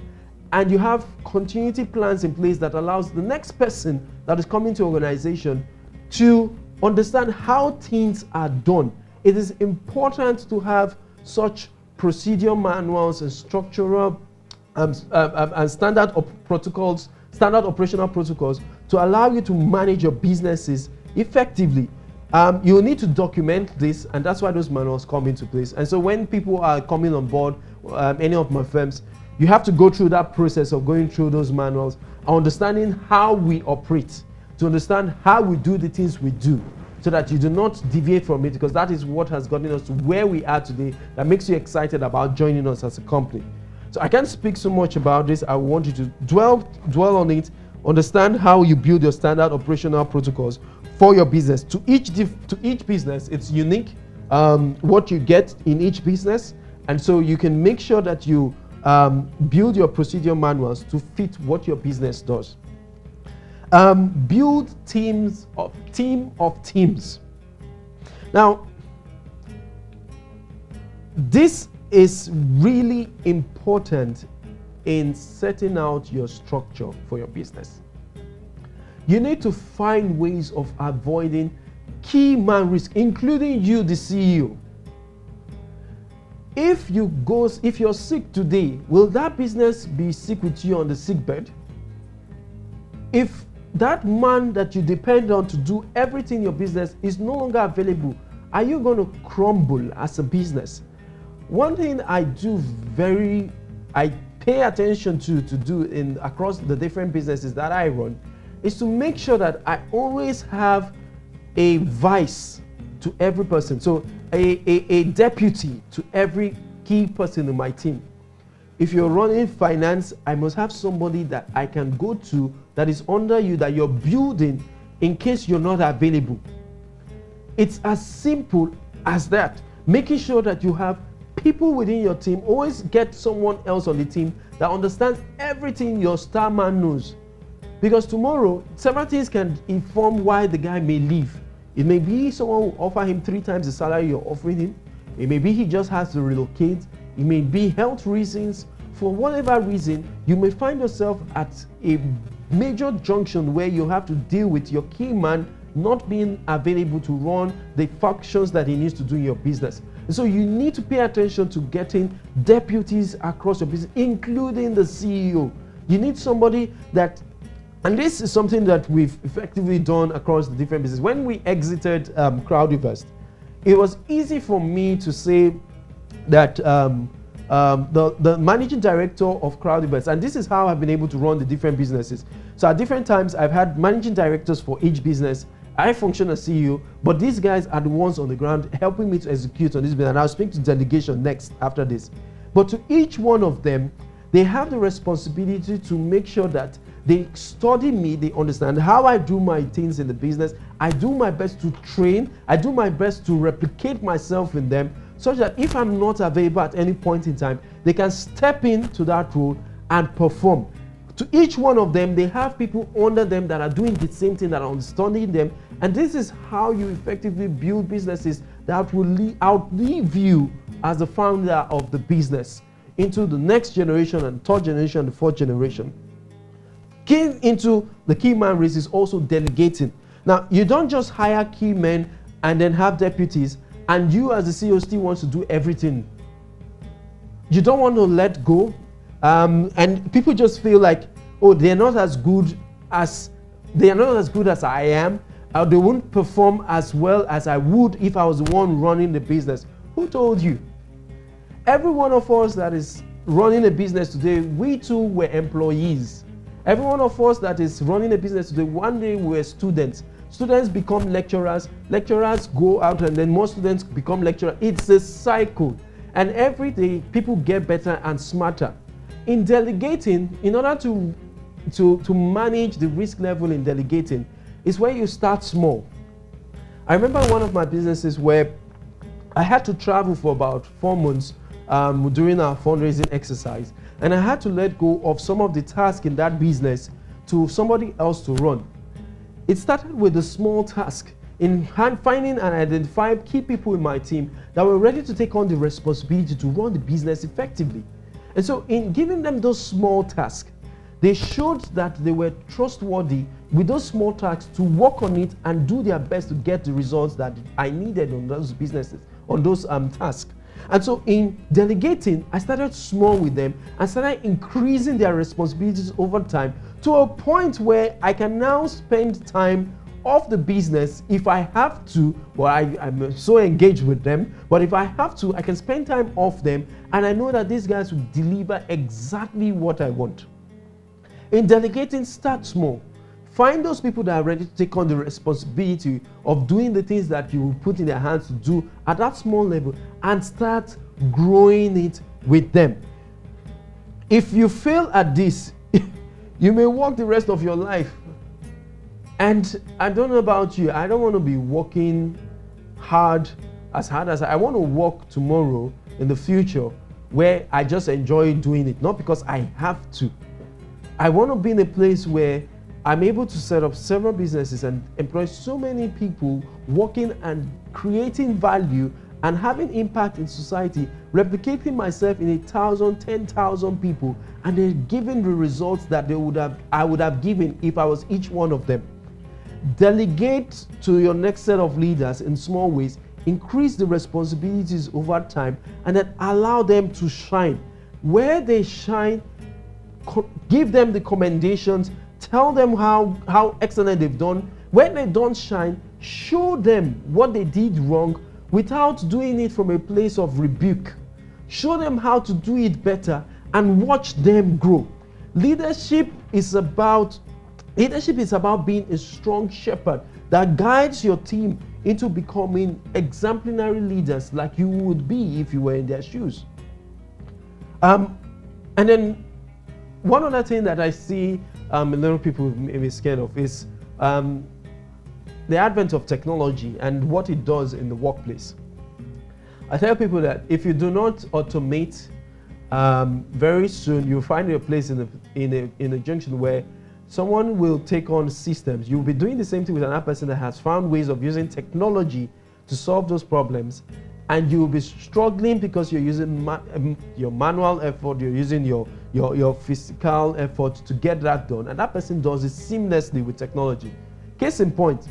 and you have continuity plans in place that allows the next person that is coming to organization to understand how things are done, it is important to have such procedure manuals and structural and standard operational protocols to allow you to manage your businesses effectively. You need to document this, and that's why those manuals come into place. And so when people are coming on board, any of my firms, you have to go through that process of going through those manuals, understanding how we operate, to understand how we do the things we do, so that you do not deviate from it, because that is what has gotten us to where we are today, that makes you excited about joining us as a company. So I can't speak so much about this. I want you to dwell on it, understand how you build your standard operational protocols for your business. To each business, it's unique, what you get in each business, and so you can make sure that you build your procedure manuals to fit what your business does. Build team of teams. Now, this is really important in setting out your structure for your business. You need to find ways of avoiding key man risk, including you, the CEO. If you're sick today, will that business be sick with you on the sick bed? If that man that you depend on to do everything in your business is no longer available, are you going to crumble as a business? One thing I pay attention to do across the different businesses that I run is to make sure that I always have a vice to every person. So a deputy to every key person in my team. If you're running finance, I must have somebody that I can go to that is under you, that you're building in case you're not available. it's as simple as that. Making sure that you have people within your team, always get someone else on the team that understands everything your star man knows. Because tomorrow, several things can inform why the guy may leave. It may be someone will offer him 3 times the salary you're offering him. It may be he just has to relocate. It may be health reasons. For whatever reason, you may find yourself at a major junction where you have to deal with your key man not being available to run the functions that he needs to do in your business. And so you need to pay attention to getting deputies across your business, including the CEO. You need somebody that, and this is something that we've effectively done across the different businesses. When we exited Crowdivest, it was easy for me to say that the managing director of Crowdivest, and this is how I've been able to run the different businesses. So at different times, I've had managing directors for each business. I function as CEO, but these guys are the ones on the ground helping me to execute on this business. And I'll speak to delegation next after this. But to each one of them, they have the responsibility to make sure that they study me, they understand how I do my things in the business. I do my best to train. I do my best to replicate myself in them, such that if I'm not available at any point in time, they can step into that role and perform. To each one of them, they have people under them that are doing the same thing, that are understanding them. And this is how you effectively build businesses that will outlive you as the founder of the business into the next generation and third generation and the fourth generation. Key into the key man race is also delegating. Now, you don't just hire key men and then have deputies, and you as the CEO still wants to do everything. You don't want to let go. And people just feel like, oh, they're not as good as I am. They won't perform as well as I would if I was the one running the business. Who told you? Every one of us that is running a business today, we too were employees. Every one of us that is running a business today, one day we were students. Students become lecturers. Lecturers go out and then more students become lecturers. It's a cycle. And every day people get better and smarter. In delegating, in order to manage the risk level in delegating, is where you start small. I remember one of my businesses where I had to travel for about 4 months during our fundraising exercise, and I had to let go of some of the tasks in that business to somebody else to run. It started with a small task in finding and identifying key people in my team that were ready to take on the responsibility to run the business effectively. And so in giving them those small tasks, they showed that they were trustworthy with those small tasks to work on it and do their best to get the results that I needed on those businesses, on those tasks. And so in delegating, I started small with them and started increasing their responsibilities over time to a point where I can now spend time off the business if I have to. Well, I'm so engaged with them, but if I have to, I can spend time off them, and I know that these guys will deliver exactly what I want. In delegating, start small. Find those people that are ready to take on the responsibility of doing the things that you will put in their hands to do at that small level, and start growing it with them. If you fail at this, you may walk the rest of your life. And I don't know about you, I don't want to be working hard as I want to work tomorrow in the future where I just enjoy doing it, not because I have to. I want to be in a place where I'm able to set up several businesses and employ so many people working and creating value and having impact in society, replicating myself in 1,000, 10,000 people, and then giving the results that I would have given if I was each one of them. Delegate to your next set of leaders in small ways, increase the responsibilities over time, and then allow them to shine. Where they shine, give them the commendations, tell them how excellent they've done. When they don't shine, show them what they did wrong without doing it from a place of rebuke. Show them how to do it better and watch them grow. Leadership is about being a strong shepherd that guides your team into becoming exemplary leaders like you would be if you were in their shoes. And then one other thing that I see a lot of people may be scared of is the advent of technology and what it does in the workplace. I tell people that if you do not automate, very soon you'll find your place in a junction where someone will take on systems. You'll be doing the same thing with another person that has found ways of using technology to solve those problems, and you'll be struggling because you're using your manual effort, you're using your physical effort to get that done, and that person does it seamlessly with technology. Case in point,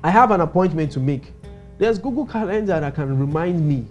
I have an appointment to make. There's Google Calendar that can remind me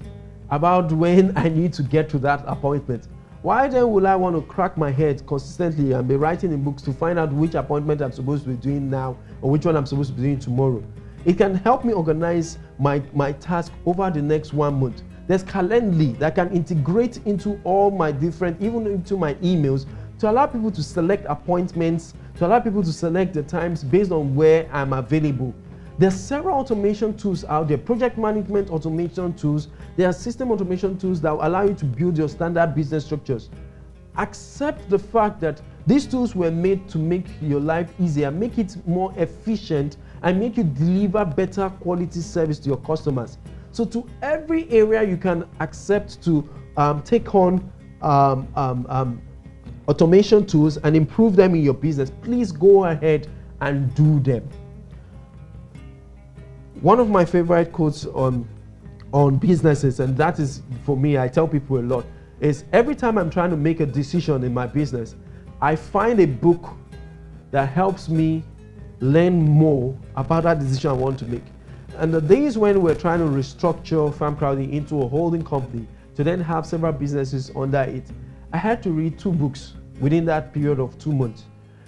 about when I need to get to that appointment. Why then will I want to crack my head consistently and be writing in books to find out which appointment I'm supposed to be doing now or which one I'm supposed to be doing tomorrow? It can help me organize my task over the next 1 month. There's Calendly that can integrate into all my different, even into my emails, to allow people to select appointments, to allow people to select the times based on where I'm available. There's several automation tools out there, project management automation tools. There are system automation tools that will allow you to build your standard business structures. Accept the fact that these tools were made to make your life easier, make it more efficient, and make you deliver better quality service to your customers. So to every area you can accept to take on automation tools and improve them in your business, please go ahead and do them. One of my favorite quotes on businesses, and that is for me, I tell people a lot, is every time I'm trying to make a decision in my business, I find a book that helps me learn more about that decision I want to make. And the days when we're trying to restructure Farm Crowdy into a holding company to then have several businesses under it, I had to read 2 books within that period of 2 months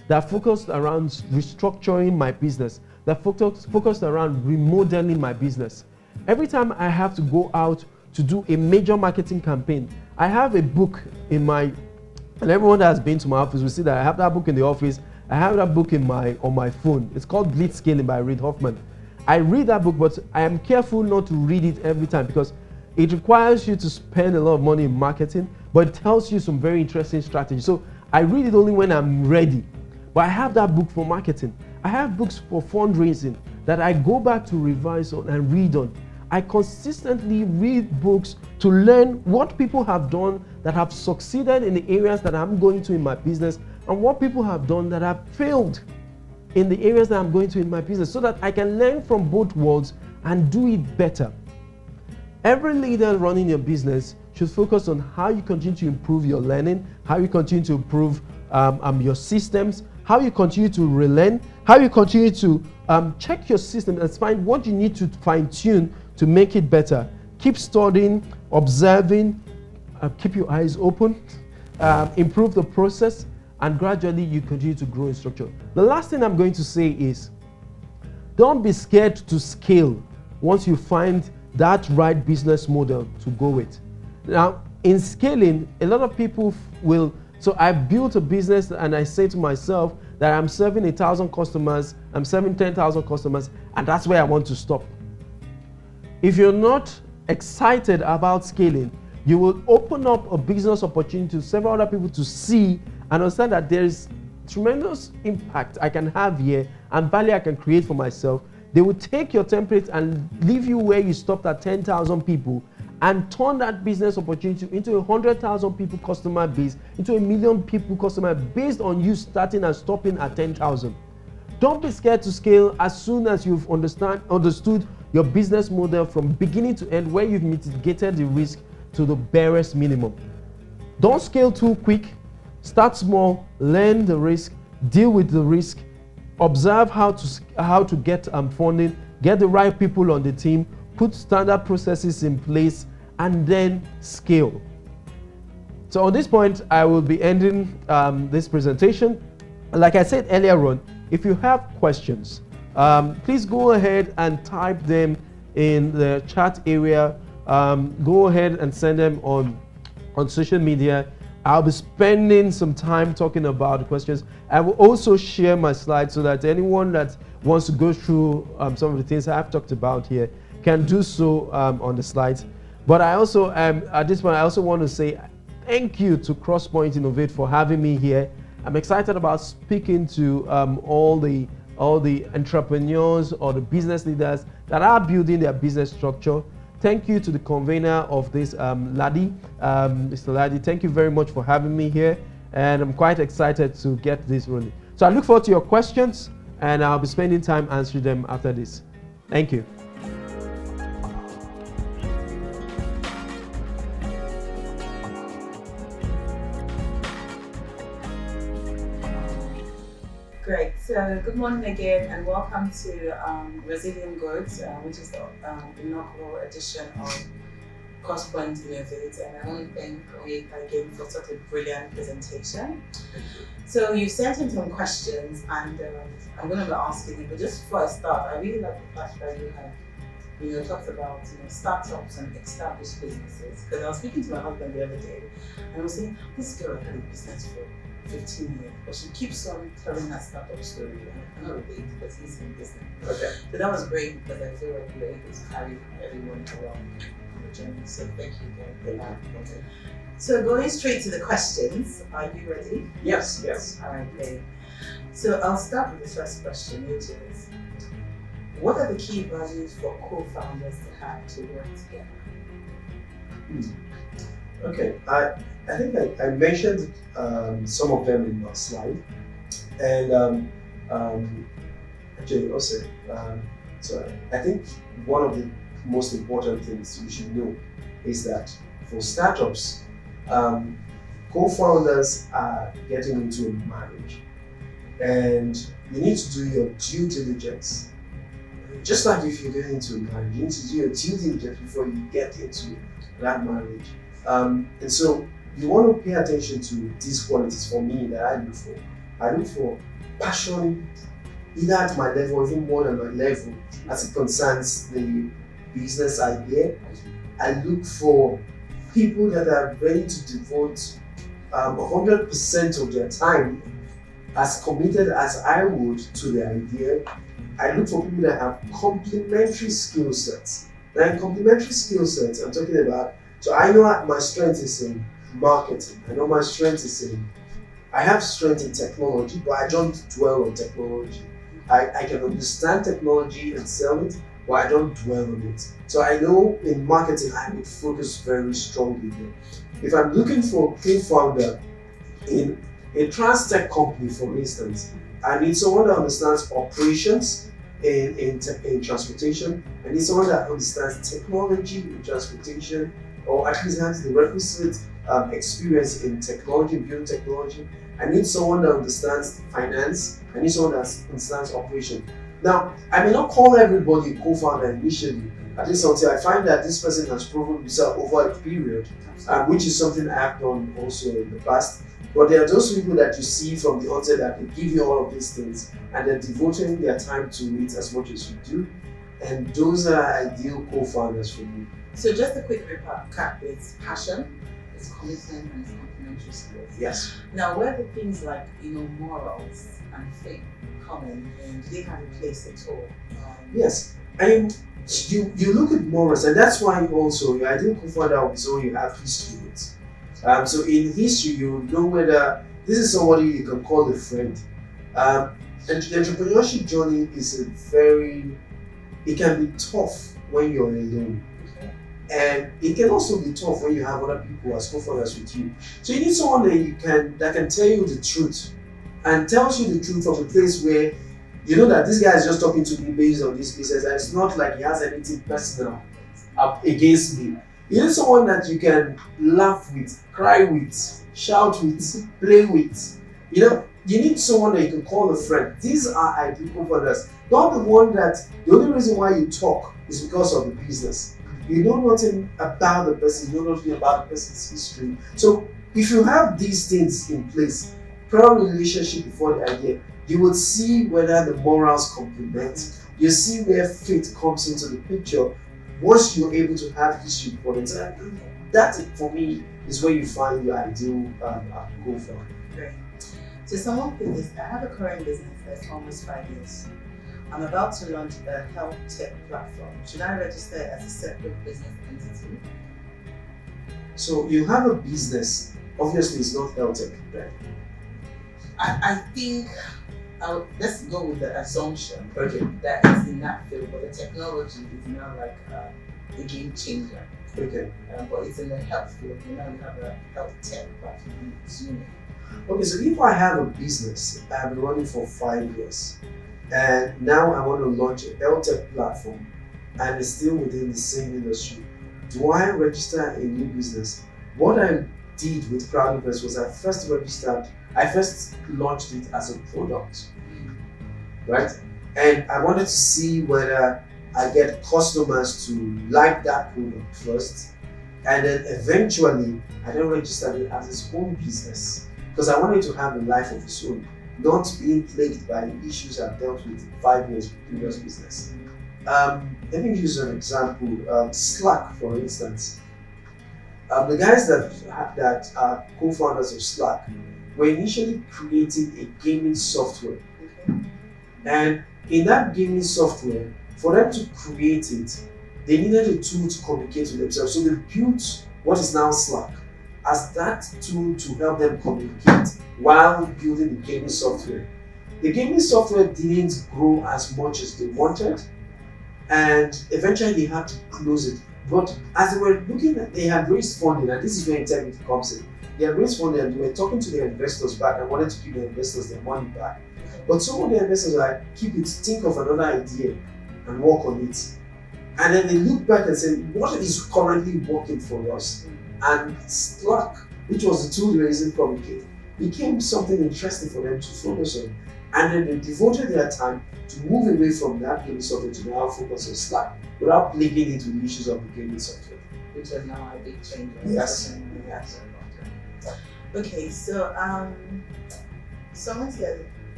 that focused around restructuring my business, that focused around remodeling my business. Every time I have to go out to do a major marketing campaign, I have a book in my, and everyone that has been to my office will see that I have that book in the office. I have that book on my phone. It's called Blitzscaling by Reid Hoffman. I read that book, but I am careful not to read it every time because it requires you to spend a lot of money in marketing, but it tells you some very interesting strategies. So I read it only when I'm ready. But I have that book for marketing. I have books for fundraising that I go back to revise on and read on. I consistently read books to learn what people have done that have succeeded in the areas that I'm going to in my business, and what people have done that have failed in the areas that I'm going to in my business, so that I can learn from both worlds and do it better. Every leader running your business should focus on how you continue to improve your learning, how you continue to improve your systems, how you continue to relearn, how you continue to check your system and find what you need to fine-tune to make it better. Keep studying, observing, keep your eyes open, improve the process, and gradually you continue to grow in structure. The last thing I'm going to say is, don't be scared to scale once you find that right business model to go with. Now, in scaling, a lot of people will, so I built a business and I say to myself that I'm serving 1,000 customers, I'm serving 10,000 customers, and that's where I want to stop. If you're not excited about scaling, you will open up a business opportunity to several other people to see and understand that there is tremendous impact I can have here and value I can create for myself. They will take your template and leave you where you stopped at 10,000 people and turn that business opportunity into 100,000 people customer base, into 1 million people customer based on you starting and stopping at 10,000. Don't be scared to scale as soon as you've understood your business model from beginning to end, where you've mitigated the risk to the barest minimum. Don't scale too quick. Start small, learn the risk, deal with the risk, observe how to get funding, get the right people on the team, put standard processes in place, and then scale. So on this point, I will be ending this presentation. Like I said earlier on, if you have questions, please go ahead and type them in the chat area. Go ahead and send them on social media. I'll be spending some time talking about the questions. I will also share my slides so that anyone that wants to go through some of the things I've talked about here can do so on the slides. But I also, at this point, I also want to say thank you to Crosspoint INNOVATE for having me here. I'm excited about speaking to all the all the entrepreneurs or the business leaders that are building their business structure. Thank you to the convener of this, Ladi, Mr. Ladi. Thank you very much for having me here, and I'm quite excited to get this rolling. So I look forward to your questions, and I'll be spending time answering them after this. Thank you. Great. So good morning again, and welcome to Resilient Goods, which is the inaugural edition of Crosspoint Innovate. And I want to thank Onyeka again for such a brilliant presentation. So you sent in some questions, and I'm going to be asking you. But just before I start, I really like the fact that you have, talked about startups and established businesses. Because I was speaking to my husband the other day, and I was saying, this girl had a business for 15 years, but she keeps on telling her startup story, and I cannot relate because he's in business. Okay. So that was great, because I feel like we were able to carry everyone along on the journey. So thank you again for that. Okay. So going straight to the questions, are you ready? Yes, yes. All right, great. So I'll start with the first question, which is, what are the key values for co-founders to have to work together? Okay, I think I mentioned some of them in my slide, and actually also, so I think one of the most important things you should know is that for startups, co-founders are getting into a marriage, and you need to do your due diligence. Just like if you're getting into a marriage, you need to do your due diligence before you get into that marriage. And so you want to pay attention to these qualities for me that I look for. I look for passion, either at my level or even more than my level, as it concerns the business idea. I look for people that are ready to devote 100% of their time, as committed as I would to the idea. I look for people that have complementary skill sets. Now, in complementary skill sets, I'm talking about, so I know my strength is in marketing. I know my strength is in, I have strength in technology, but I don't dwell on technology. I can understand technology and sell it, but I don't dwell on it. So I know in marketing, I would focus very strongly there. If I'm looking for a co-founder in a trans-tech company, for instance, I need someone that understands operations in transportation. I need someone that understands technology in transportation, or at least has the requisite experience in technology, building technology. I need someone that understands finance. I need someone that understands operation. Now, I may not call everybody a co-founder initially, at least until I find that this person has proven himself over a period, which is something I have done also in the past. But there are those people that you see from the onset that they give you all of these things, and they're devoting their time to it as much as you do. And those are ideal co-founders for me. So just a quick recap: it's passion, it's commitment, and it's complementary skills. Yes. Now, where do things like morals and faith come in, and do they have a place at all? Yes. I mean, you look at morals, and that's why also your ideal co-founder will be someone you have history with. So in history, you know whether this is somebody you can call a friend. And the entrepreneurship journey is it can be tough when you're alone. And it can also be tough when you have other people as co-founders with you. So you need someone that can tell you the truth, and tells you the truth from a place where you know that this guy is just talking to me based on this business, and it's not like he has anything personal against me. You need someone that you can laugh with, cry with, shout with, play with. You need someone that you can call a friend. These are ideal co-founders. Not the one that the only reason why you talk is because of the business. You know nothing about the person, you know nothing about the person's history. So if you have these things in place, prior relationship before the idea, you would see whether the morals complement. You see where faith comes into the picture once you're able to have history for it. That, for me, is where you find your ideal co-founder. Great. So someone put this, I have a current business that's almost 5 years. I'm about to launch a health tech platform. Should I register as a separate business entity? So you have a business, obviously it's not health tech, right? I think let's go with the assumption Okay. that it's in that field, but the technology is now like a game changer. Okay. But it's in the health field. Now you have a health tech platform, Zoom. Okay, so if I have a business, I've been running for 5 years, and now I want to launch a health tech platform, and it's still within the same industry, do I register a new business? What I did with CrowdInvest was I first launched it as a product, right? And I wanted to see whether I get customers to like that product first, and then eventually I then registered it as its own business because I wanted to have a life of its own, not being plagued by the issues I've dealt with in 5 years with previous business. Let me use an example. Slack, for instance. The guys that are co-founders of Slack were initially creating a gaming software, and in that gaming software, for them to create it, they needed a tool to communicate with themselves. So they built what is now Slack as that tool to help them communicate while building the gaming software. The gaming software didn't grow as much as they wanted, and eventually they had to close it. But as they were looking at, they had raised funding, and this is where integrity comes in. They had raised funding and they were talking to their investors back and wanted to give the investors their money back. But some of the investors were like, keep it, think of another idea and work on it. And then they looked back and said, what is currently working for us? And Slack, which was the tool they were using to communicate, became something interesting for them to focus on. And then they devoted their time to move away from that gaming software to now focus on Slack without plaguing it with the issues of the gaming software. Which is now a big change. Yes. Yes. Okay, so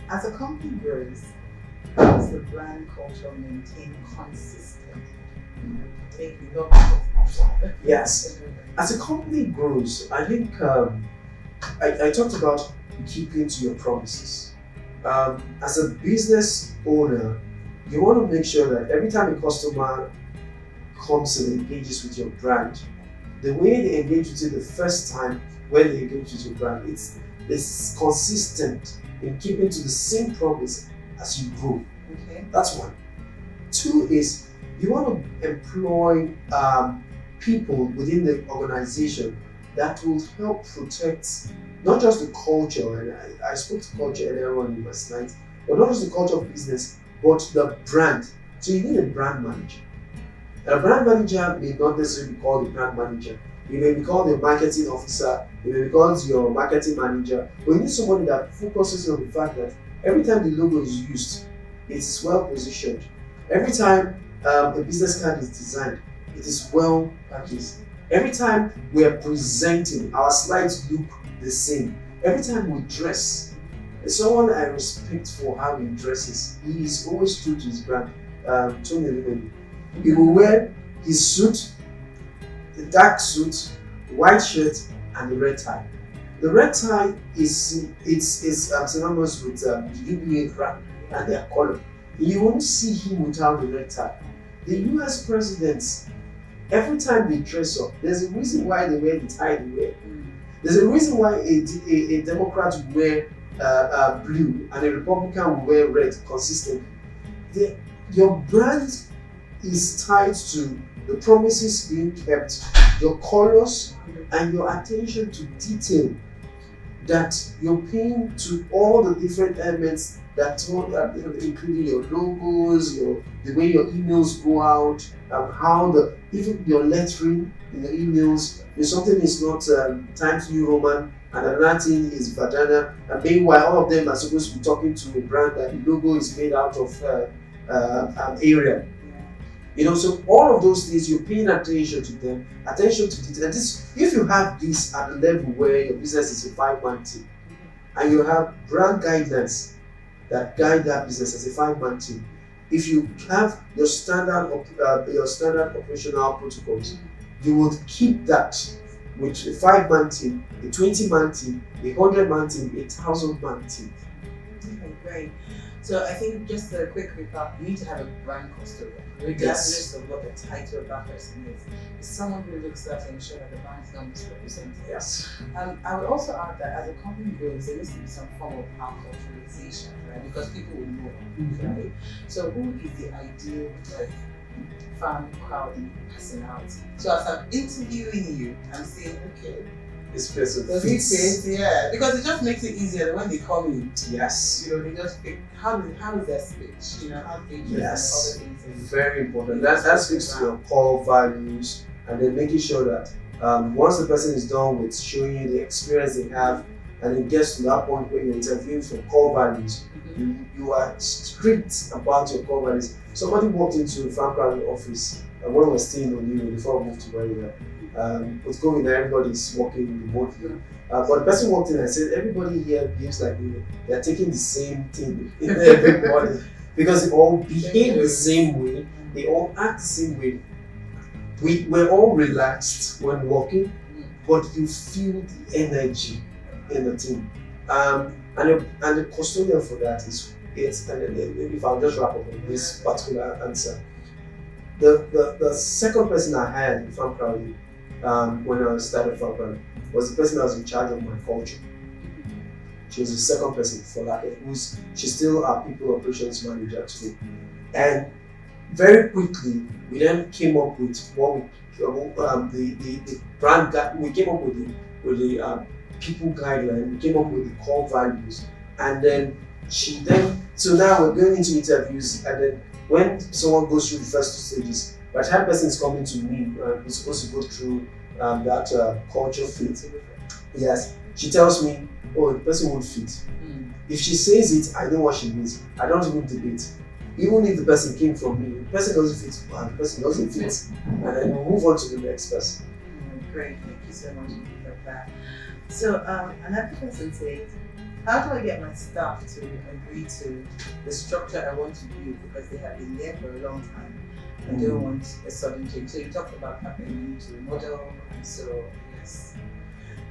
as a company grows, how does the brand culture maintain consistent? Yes. As a company grows, I think I talked about keeping to your promises. As a business owner, you want to make sure that every time a customer comes and engages with your brand, the way they engage with you the first time when they engage with your brand, it's consistent in keeping to the same promise as you grow. Okay. That's one. Two is you want to employ people within the organization that will help protect not just the culture, and I spoke to culture earlier on in my slides, but not just the culture of business, but the brand. So you need a brand manager. And a brand manager may not necessarily be called a brand manager. You may be called a marketing officer, you may be called your marketing manager, but you need somebody that focuses on the fact that every time the logo is used, it's well positioned. Every time a business card is designed, it is well packaged. Every time we are presenting, our slides look the same. Every time we dress, there's someone I respect for how he dresses. He is always true to his brand. Tony Lemon. He will wear his suit, the dark suit, white shirt, and the red tie. The red tie is synonymous with the UBA brand and their color. You won't see him without the red tie. The US presidents, every time they dress up, there's a reason why they wear the tie they wear. There's a reason why a Democrat will wear blue and a Republican will wear red consistently. Your brand is tied to the promises being kept, your colors, and your attention to detail that you're paying to all the different elements that including your logos, the way your emails go out, even your lettering in the emails. If something is not Times New Roman and another thing is Vadana, and meanwhile all of them are supposed to be talking to a brand that the logo is made out of Arial. So all of those things, you're paying attention to them, attention to detail. And if you have this at the level where your business is a 5-man team, and you have brand guidelines that guide that business as a 5-man team, if you have your standard operational protocols, you will keep that with a 5-man team, a 20-man team, a 100-man team, a 1,000-man team. Okay, great. So I think just a quick recap, you need to have a brand custodian, regardless of what the title of that person is. It's someone who looks at and ensure that the brand is not misrepresented. Yes. I would also add that as a company grows, there needs to be some form of brand culturalization, right? Because people will know, right? So who is the ideal fan crowd personality? So as I'm interviewing you, I'm saying, okay, This person does he fit? Yeah, because it just makes it easier when they come in. Yes. They just pick how is their speech, how they use Yes. and other things. Very important. That speaks to your core values, and then making sure that once the person is done with showing you the experience they have, and it gets to that point where you're interviewing for core values, you are strict about your core values. Somebody walked into the fan crowd office when we were staying on you before we moved to where we were. With COVID, everybody's working remotely. But the person walked in and said, everybody here behaves like they're taking the same thing in everybody because they all behave the same way, they all act the same way. We're all relaxed when walking, but you feel the energy in the team. And the custodian for that is it. And then if I'll just wrap up on this particular answer. The second person I hired in Fan Crowd when I started Fan Crowd was the person that was in charge of my culture. She was the second person for that, she's still our people operations manager today. And very quickly, we then came up with what the brand we came up with the people guideline, we came up with the core values, and then so now we're going into interviews, and then when someone goes through the first 2 stages, by the time the person is coming to me, we're supposed to go through that culture fit. Yes, she tells me, oh, the person won't fit. If she says it, I know what she means. I don't even debate. Even if the person came from me, the person doesn't fit, the person doesn't fit, and then we move on to the next person. Great, thank you so much for that. So another person says, how do I get my staff to agree to the structure I want to build because they have been there for a long time and don't want a sudden change? So you talked about having you need to remodel, and so yes.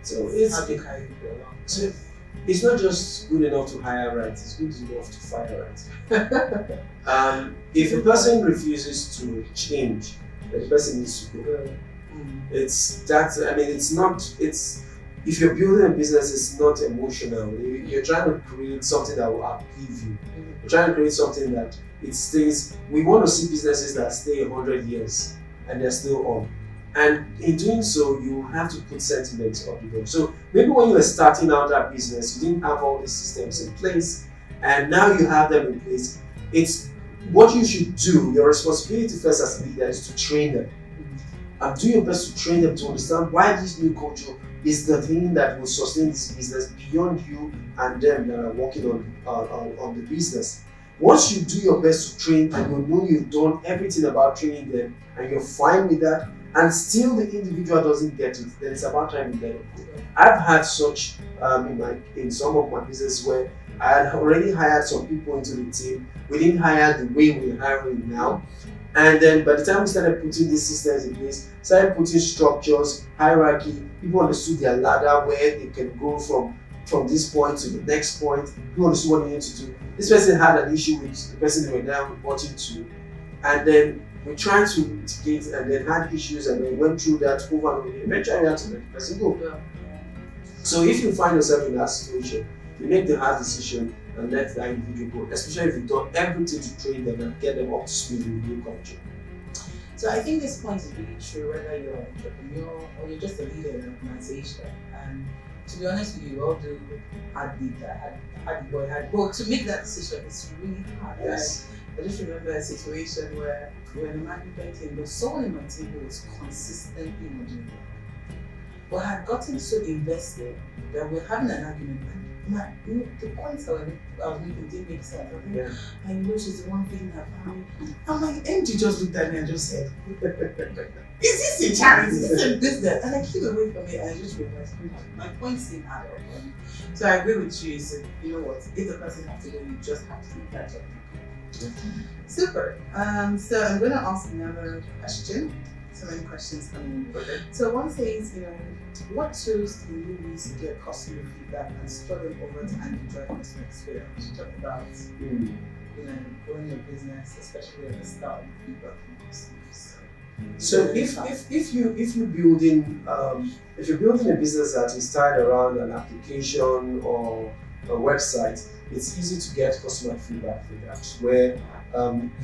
So it's how do you carry people along? So it's not just good enough to hire right, it's good enough to fire right. If a person refuses to change, then the person needs to go. If you're building a business, it's not emotional. You're trying to create something that will outlive you. You're trying to create something that it stays. We want to see businesses that stay 100 years and they're still on. And in doing so, you have to put sentiments of the So maybe when you were starting out that business, you didn't have all these systems in place, and now you have them in place. It's what you should do. Your responsibility first as a leader is to train them. And do your best to train them to understand why this new culture is the thing that will sustain this business beyond you and them that are working on the business. Once you do your best to train and you know you've done everything about training them and you're fine with that, and still the individual doesn't get it, then it's about time you let it go. I've had such in some of my business where I had already hired some people into the team. We didn't hire the way we're hiring now. And then by the time we started putting these systems in place, started putting structures, hierarchy, people understood their ladder where they can go from this point to the next point. People understood what they need to do. This person had an issue with the person they were now reporting to. And then we tried to mitigate and then had issues and then went through that over and over. Eventually we had to let the person go. Yeah. So if you find yourself in that situation, you make the hard decision and let that individual go, especially if you've done everything to train them and get them up to speed with the new culture. So I think this point is really true whether you're an entrepreneur or you're just a leader in an organization. And to be honest with you, we all do hard boy. But to make that decision is really hard. Yes. I just remember a situation where when the management team, there was someone in my team who was consistently not doing well. But had gotten so invested that we're having an argument. The points I was making didn't make sense. I know she's the one thing that found. I'm like, MG just looked at me and just said, is this a charity? Is this a business? And I keep away from it and I just realized my points didn't add up. So I agree with you. So you know what? If the person has to go, you just have to catch up. Super. So I'm going to ask another question. so many questions coming in. Okay. So one says, what tools do you use to get customer feedback and struggle over time to drive customer experience? You talk about, growing your business, especially at the start, feedback from customers. So if you're building a business that is tied around an application or a website, it's easy to get customer feedback for that, where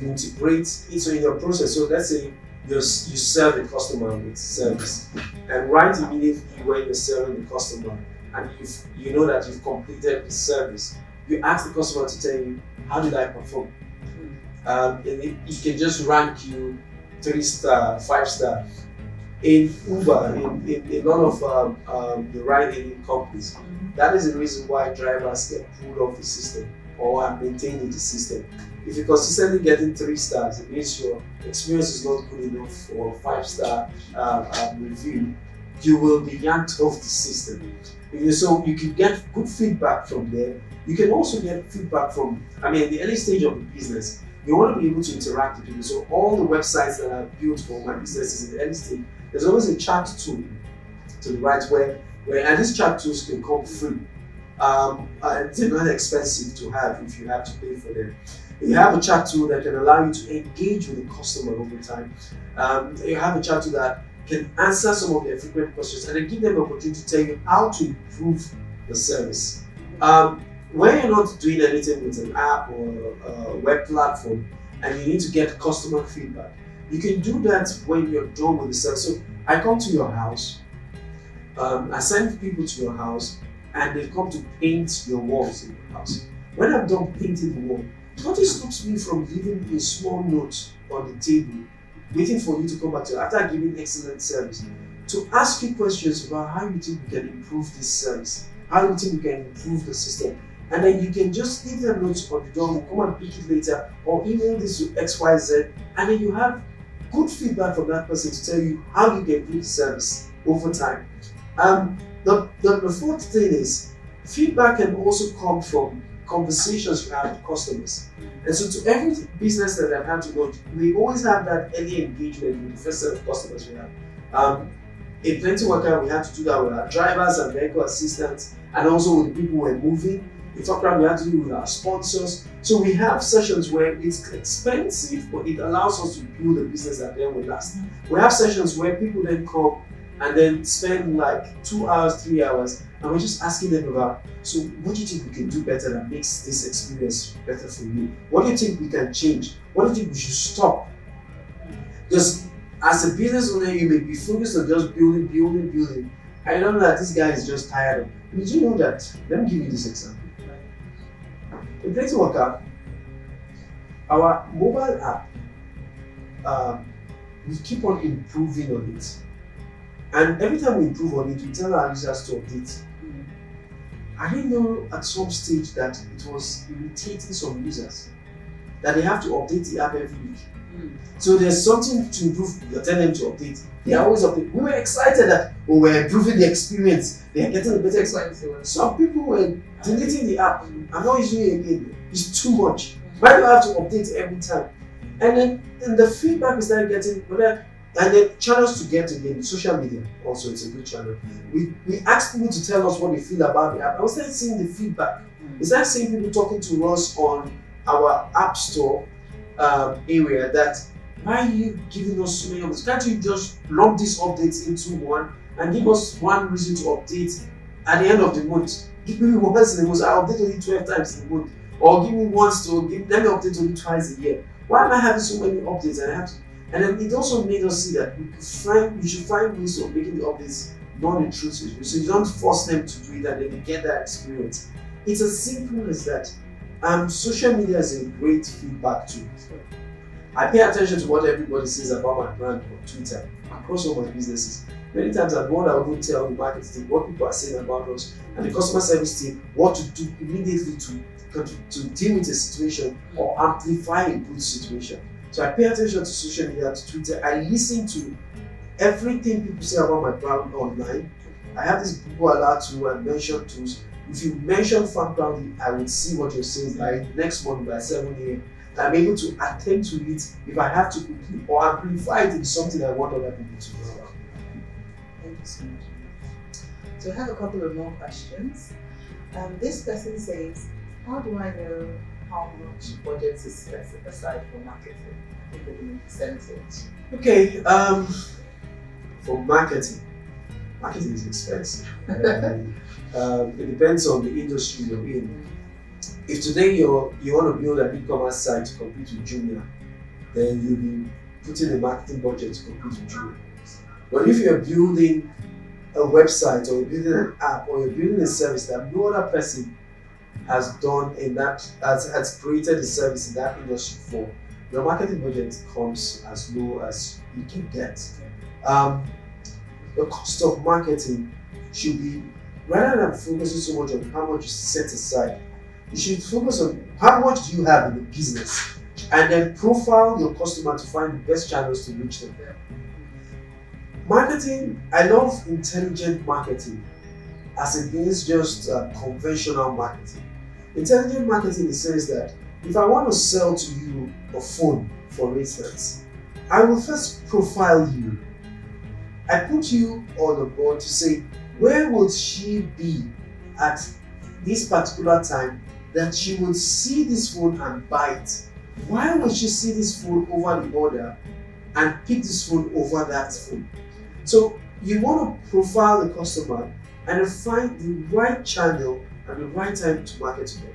you integrate it in your process. So let's say you serve the customer with service, and right immediately when you're serving the customer and you know that you've completed the service, you ask the customer to tell you, how did I perform? And it can just rank you 3-star, 5-star. In Uber, in a lot of the ride-hailing companies, that is the reason why drivers get pulled off the system or are maintained in the system. If you're consistently getting 3 stars, it means your experience is not good enough for a 5-star review, you will be yanked off the system. So you can get good feedback from there. You can also get feedback from, in the early stage of the business, you want to be able to interact with people. So all the websites that are built for my businesses in the early stage, there's always a chat tool to the right and these chat tools can come free. They're not expensive to have if you have to pay for them. You have a chat tool that can allow you to engage with the customer over time. You have a chat tool that can answer some of their frequent questions and then give them the opportunity to tell you how to improve the service. When you're not doing anything with an app or a web platform and you need to get customer feedback, you can do that when you're done with the service. So I come to your house, I send people to your house, and they come to paint your walls in your house. When I'm done painting the wall, nothing stops me from leaving a small note on the table, waiting for you to come back to after giving excellent service, to ask you questions about how you think we can improve this service, how you think we can improve the system. And then you can just leave them notes on the door, come and pick it later, or email this to XYZ, and then you have good feedback from that person to tell you how you can improve the service over time. The fourth thing is, feedback can also come from conversations you have with customers. And so to every business that I've had to go to, we always have that early engagement with the first set of customers we have. In Plenty Worker, we had to do that with our drivers and vehicle assistants, and also with the people who are moving. In fact, we have to do with our sponsors. So we have sessions where it's expensive, but it allows us to build a business that then will last. We have sessions where people then come and then spend like 2 hours, 3 hours, and we're just asking them about, so what do you think we can do better that makes this experience better for you? What do you think we can change? What do you think we should stop? Because as a business owner, you may be focused on just building. I know that this guy is just tired of. Did you know that? Let me give you this example. In Plenty Worker, our mobile app, we keep on improving on it. And every time we improve on it, we tell our users to update. I didn't know at some stage that it was irritating some users, that they have to update the app every week. So there's something to improve, you're telling them to update. They are always updating. We were excited that we're improving the experience, they are getting a better experience. Some people were deleting the app. I'm not using it again. It's too much. Why do I have to update every time? And then the feedback we started getting, and then channels to get again, social media also, it's a good channel. We asked people to tell us what they feel about the app. I was started seeing the feedback. We started seeing people talking to us on our app store area that, why are you giving us so many updates? Can't you just lump these updates into one and give us one reason to update at the end of the month? Give me once in the month, I update only 12 times in the month. Or give me once let me update only twice a year. Why am I having so many updates and I have to? And then it also made us see that we should find ways of making the updates non-intrusive. So you don't force them to do it and then they get that experience. It's as simple as that. Social media is a great feedback tool. I pay attention to what everybody says about my brand on Twitter, across all my businesses. Many times I'm the one that will tell the marketing team what people are saying about us and the customer service team what to do immediately to deal with a situation or amplify a good situation. So I pay attention to social media, to Twitter. I listen to everything people say about my brand online. I have this Google alert tool and mention tools. If you mention Farm Proudly, I will see what you're saying by next morning by 7 a.m. I'm able to attend to it if I have to quickly, or amplify it in something I want other people to know about. Thank you so much. So I have a couple of more questions. This person says, how do I know how much budget is set aside for marketing? I think in percentage. Okay, for marketing is expensive. It depends on the industry you're in. If today you want to build an e-commerce site to compete with Jumia, then you'll be putting a marketing budget to compete with Jumia. But if you're building a website, or you're building an app, or you're building a service that no other person has done in that, has created a service in that industry for, your marketing budget comes as low as you can get. The cost of marketing should be, rather than focusing so much on how much you set aside, you should focus on how much do you have in the business, and then profile your customer to find the best channels to reach them. Marketing, I love intelligent marketing as against just conventional marketing. Intelligent marketing in the sense that if I want to sell to you a phone, for instance, I will first profile you. I put you on the board to say, where will she be at this particular time that she would see this phone and buy it? Why would she see this phone over the other and pick this phone over that phone? So you want to profile the customer and find the right channel and the right time to market to them.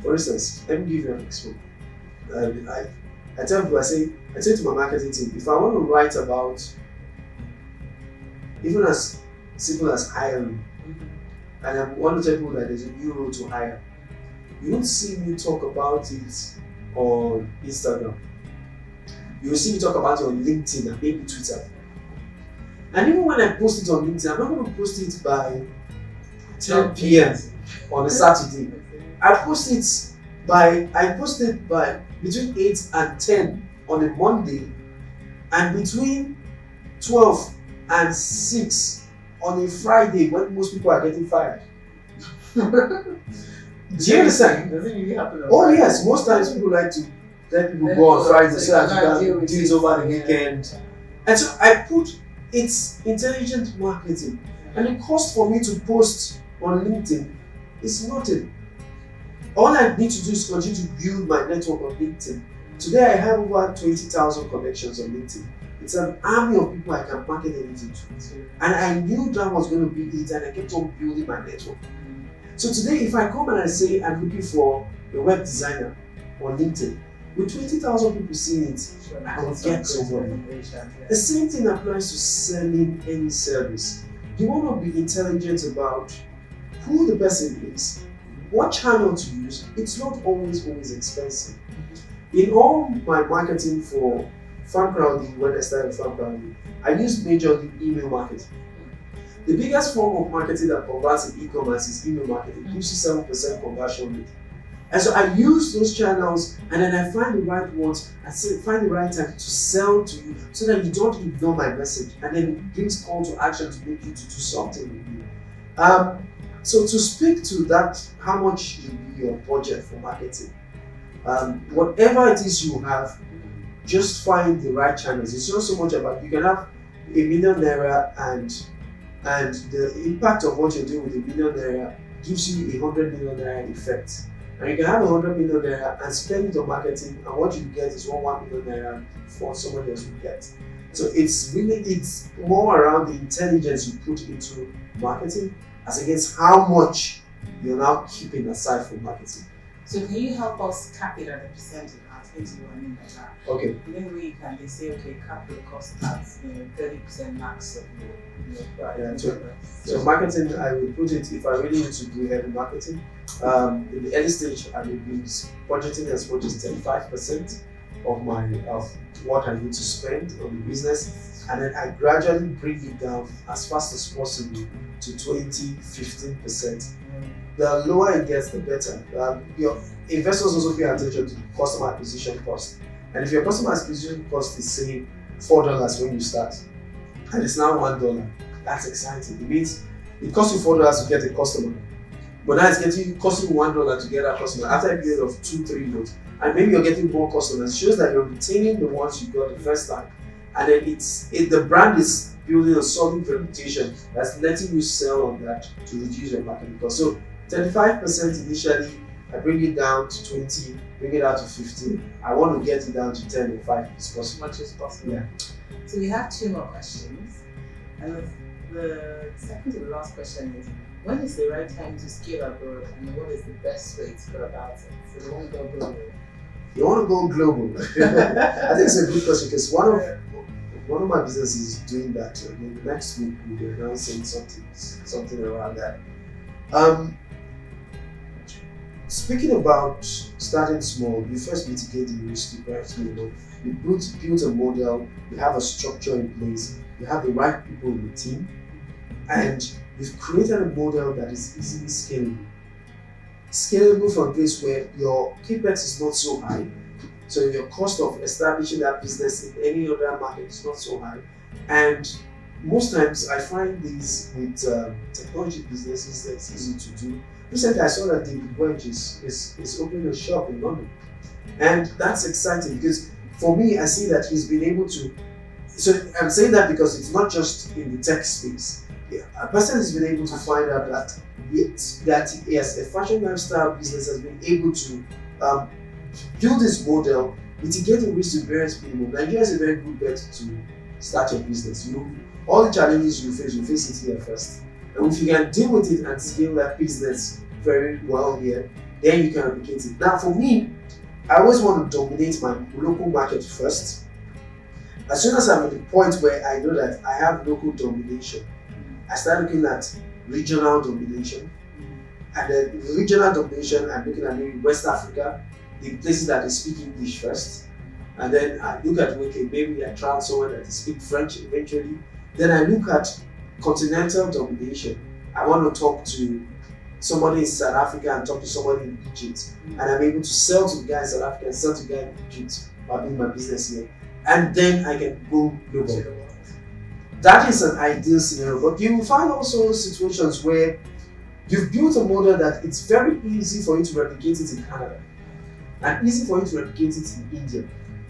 For instance, let me give you an example. I tell people, I say to my marketing team, if I want to write about, even as simple as hiring, and I want to tell people that there's a new role to hire, you won't see me talk about it on Instagram. You will see me talk about it on LinkedIn and maybe Twitter. And even when I post it on LinkedIn, I'm not going to post it by 10 p.m. on a Saturday. I post it by between 8 and 10 on a Monday, and between 12 and 6 on a Friday when most people are getting fired. Do you understand? Doesn't really happen. Oh yes, most times people like to let people go on Friday so that you can do it over the weekend. And so I put, it's intelligent marketing, and the cost for me to post on LinkedIn is nothing. All I need to do is continue to build my network on LinkedIn. Today I have over 20,000 connections on LinkedIn. It's an army of people I can market anything to. And I knew that was going to be it, and I kept on building my network. So today, if I come and I say I'm looking for a web designer on LinkedIn, with 20,000 people seeing it, I will get somebody. The same thing applies to selling any service. You want to be intelligent about who the person is, what channel to use. It's not always expensive. In all my marketing for fan crowding, when I started fan crowding, I used majorly email marketing. The biggest form of marketing that converts in e-commerce is email marketing. It gives you 7% conversion rate. And so I use those channels, and then I find the right ones and find the right time to sell to you so that you don't ignore my message, and then it brings call to action to make you to do something with you. So to speak to that, how much should be your budget for marketing? Whatever it is you have, just find the right channels. It's not so much about, you can have $1 million and the impact of what you're doing with $1 million gives you $100 million effect. And you can have $100 million and spend it on marketing, and what you get is $1 million for somebody else will get. So it's more around the intelligence you put into marketing as against how much you're now keeping aside for marketing. So can you help us cap it at a percentage? I'll explain to you what I mean by that. Okay. The only way you can, they say, okay, cap your cost at 30% max of your price. Yeah, so marketing, I will put it, if I really need to do heavy marketing, in the early stage, I will be budgeting as much as 35% of what I need to spend on the business, and then I gradually bring it down as fast as possible to 15%. The lower it gets, the better. Your investors also pay attention to customer acquisition cost. And if your customer acquisition cost is say $4 when you start, and it's now $1, that's exciting. It means it costs you $4 to get a customer, but now it's costing you $1 to get that customer. After a period of 2-3 months, and maybe you're getting more customers, it shows that you're retaining the ones you got the first time. And then the brand is building a solid reputation that's letting you sell on that to reduce your marketing cost. So 35% initially, I bring it down to 20, bring it out to 15. I want to get it down to 10 or 5 if it's possible. As much as possible. Yeah. So we have 2 more questions. And the second to the last question is, when is the right time to scale abroad, and what is the best way to go about it? So we want to go global. You want to go global? I think it's a good question because one of my businesses is doing that. Maybe next week we'll be announcing something around that. Speaking about starting small, you first mitigate the risk. You build a model, you have a structure in place, you have the right people in the team, and you've created a model that is easily scalable. Scalable from a place where your capex is not so high, so your cost of establishing that business in any other market is not so high. And most times I find these with technology businesses that's easy to do. Recently I saw that David Wedge is opening a shop in London, and that's exciting because for me I see that he's been able to. So I'm saying that because it's not just in the tech space. Yeah, a person has been able to find out that yes, a fashion lifestyle business has been able to build this model, mitigating risk to various people. Nigeria is a very good bet to start your business. All the challenges you face it here first. And if you can deal with it and scale that business very well here, then you can replicate it. Now for me, I always want to dominate my local market first. As soon as I'm at the point where I know that I have local domination, I start looking at regional domination. And then regional domination, I'm looking at maybe West Africa, the places that they speak English first. And then I look at, okay, maybe I try somewhere that they speak French eventually. Then I look at continental domination. I want to talk to somebody in South Africa and talk to somebody in Egypt. And I'm able to sell to the guy in South Africa and sell to the guy in Egypt by doing my business here. And then I can go global. That is an ideal scenario, but you will find also situations where you've built a model that it's very easy for you to replicate it in Canada and easy for you to replicate it in India.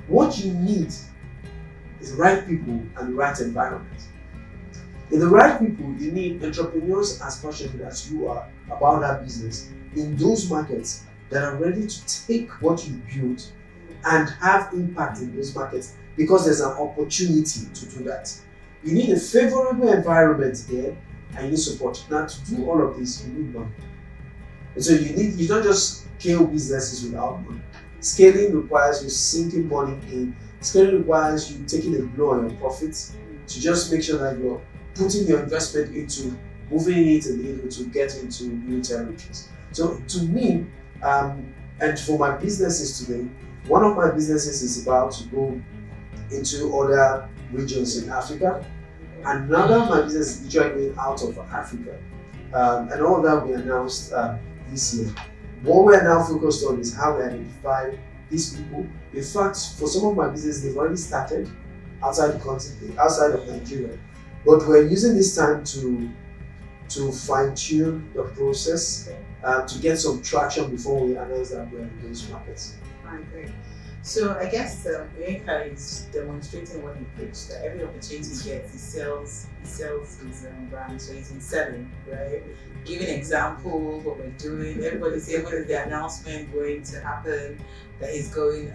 What you need is the right people and the right environment. In the right people, you need entrepreneurs as passionate as you are about that business in those markets that are ready to take what you built and have impact in those markets because there's an opportunity to do that. You need a favorable environment there and you need support. Now to do all of this, you need money. And so you don't just scale businesses without money. Scaling requires you sinking money in. Scaling requires you taking a blow on your profits to just make sure that you're putting your investment into moving it and able to get into new territories. So to me, and for my businesses today, one of my businesses is about to go into other regions in Africa. Another of my business is literally going out of Africa. And all of that we announced this year. What we're now focused on is how we identify these people. In fact, for some of my business, they've already started outside the country, outside of Nigeria. But we're using this time to fine-tune the process to get some traction before we announce that we're in those markets. Great. So I guess Onyeka is demonstrating what he preached, that every opportunity he gets, he sells his brand. So he's been selling, right? Giving examples, what we're doing. Everybody's saying when is the announcement going to happen, that he's going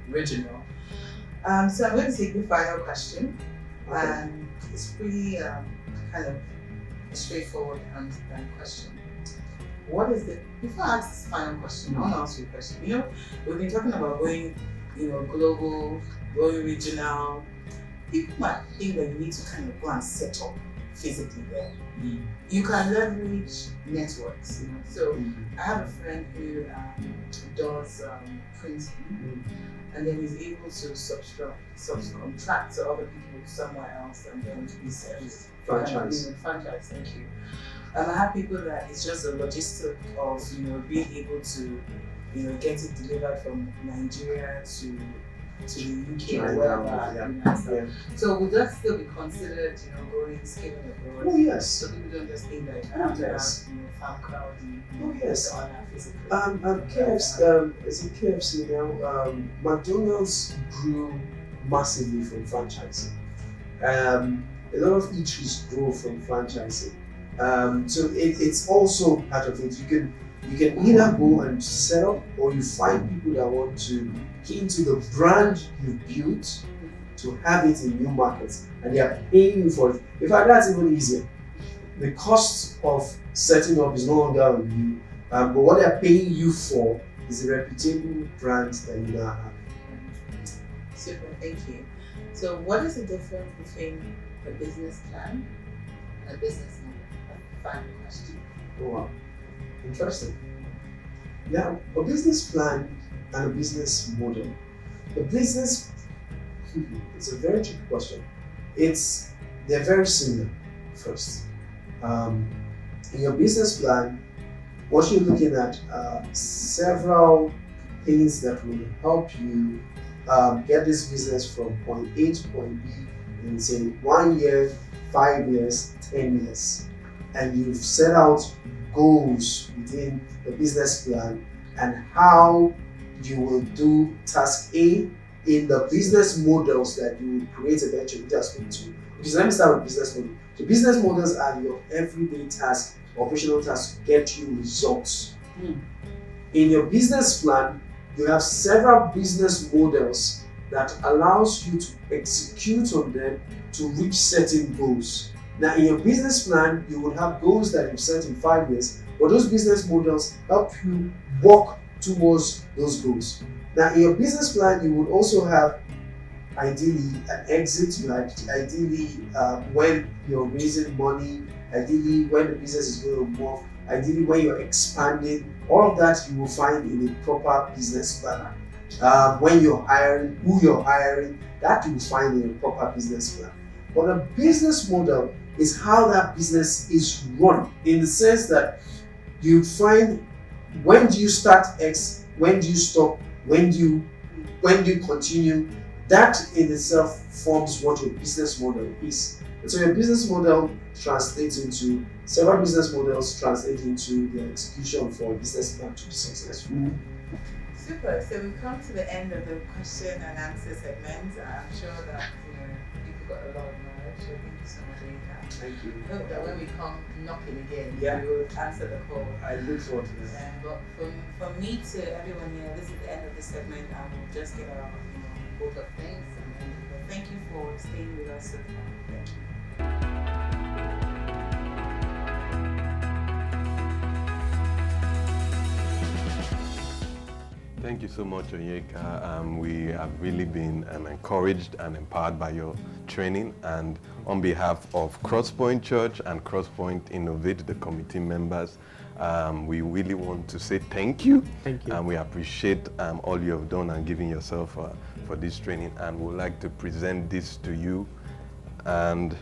regional. So I'm going to take the final question. Okay. And it's pretty kind of a straightforward question. What is before I ask this final question, I want to ask you a question. We've been talking about going, global, going regional. People might think that you need to kind of go and set up physically there. You can leverage networks, So I have a friend who does printing, and then is able to subcontract to other people somewhere else and then resell. Franchise. Franchise, thank you. I have people that it's just a logistic of being able to get it delivered from Nigeria to to the UK China, or wherever. yeah. And stuff. So would that still be considered, going scaling abroad? Oh yes. So people don't just think like I have to have farm crowd. Oh yes. On that physically. KFC, is it KFC now? McDonald's grew massively from franchising. A lot of eateries grow from franchising. So it's also part of it. You can either go and set up, or you find people that want to key into the brand you built to have it in new markets, and they are paying you for it. In fact, that's even easier. The cost of setting up is no longer on you, but what they're paying you for is a reputable brand that you now have. Super, thank you. So what is the difference between a business plan and a business model? Final question. Oh wow, interesting. Now, a business plan and a business model. It's a very tricky question. They're very similar first. In your business plan, what you're looking at are several things that will help you get this business from point A to point B in say 1 year, 5 years, 10 years. And you've set out goals within the business plan and how you will do task A in the business models that you will create eventually. Just to. Okay, so let me start with business model. So business models are your everyday tasks, operational tasks to get you results. In your business plan, you have several business models that allows you to execute on them to reach certain goals. Now, in your business plan, you will have goals that you've set in 5 years, but those business models help you walk towards those goals. Now, in your business plan, you would also have ideally an exit, ideally when you're raising money, ideally when the business is going to move, ideally when you're expanding. All of that you will find in a proper business plan. When you're hiring, who you're hiring, that you will find in a proper business plan. But a business model is how that business is run, in the sense that you find when do you start X, when do you stop, when do you continue. That in itself forms what your business model is. And so your business model translates into several business models translate into the execution for a business plan to be successful. Super. So we've come to the end of the question and answer segment. I'm sure that you've got a lot of knowledge. So thank you so much, Onyeka. Thank you. I hope that when we come knocking again, Yeah. you will answer the call. I look forward to this. But from me to everyone here, this is the end of the segment, and we'll just get our vote of thanks. And thank you for staying with us so far. Thank you. Thank you so much, Onyeka. We have really been encouraged and empowered by your training. And on behalf of Crosspoint Church and Crosspoint INNOVATE, the committee members, we really want to say thank you. Thank you. And we appreciate all you have done and giving yourself for this training. And we'd like to present this to you and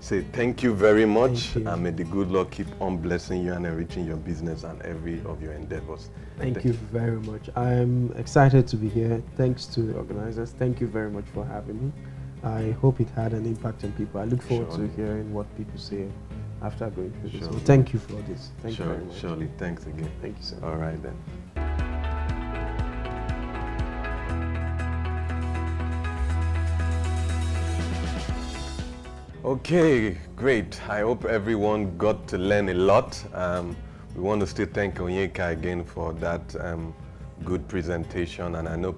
say thank you very much. And may the good Lord keep on blessing you and enriching your business and every of your endeavors. Thank you very much. I'm excited to be here. Thanks to the organizers. Thank you very much for having me. I hope it had an impact on people. I look forward to hearing what people say after going through this. So thank you for this. Thank you very much. Surely. Thanks again. Thank you, sir. All right then. Okay, great. I hope everyone got to learn a lot. We want to still thank Onyeka again for that good presentation, and I know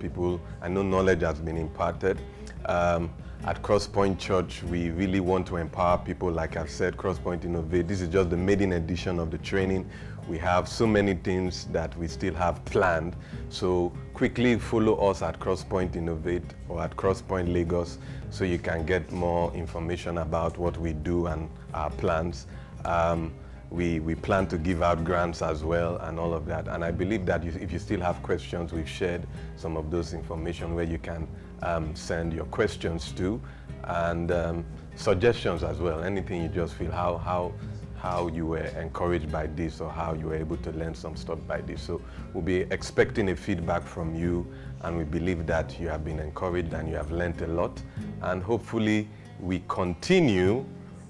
knowledge has been imparted. At Crosspoint Church, we really want to empower people. Like I've said, Crosspoint INNOVATE, this is just the maiden edition of the training. We have so many things that we still have planned. So quickly follow us at Crosspoint INNOVATE or at Crosspoint Lagos so you can get more information about what we do and our plans. We plan to give out grants as well and all of that. And I believe that if you still have questions, we've shared some of those information where you can send your questions to, and suggestions as well. Anything you just feel, how how you were encouraged by this or how you were able to learn some stuff by this. So we'll be expecting a feedback from you, and we believe that you have been encouraged and you have learned a lot. And hopefully we continue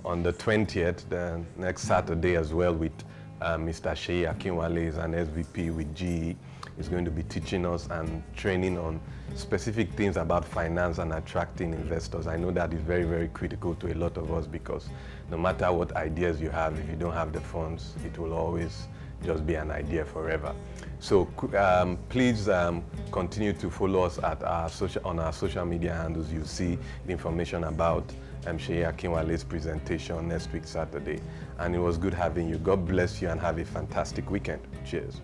on the 20th, the next Saturday as well, with Mr. Sheyi Akinwale is an SVP with GE. He's going to be teaching us and training on specific things about finance and attracting investors. I know that is very, very critical to a lot of us, because no matter what ideas you have, if you don't have the funds, it will always just be an idea forever. So please continue to follow us at on our social media handles. You'll see the information about Sheyi Akinwale's presentation next week, Saturday. And it was good having you. God bless you and have a fantastic weekend. Cheers.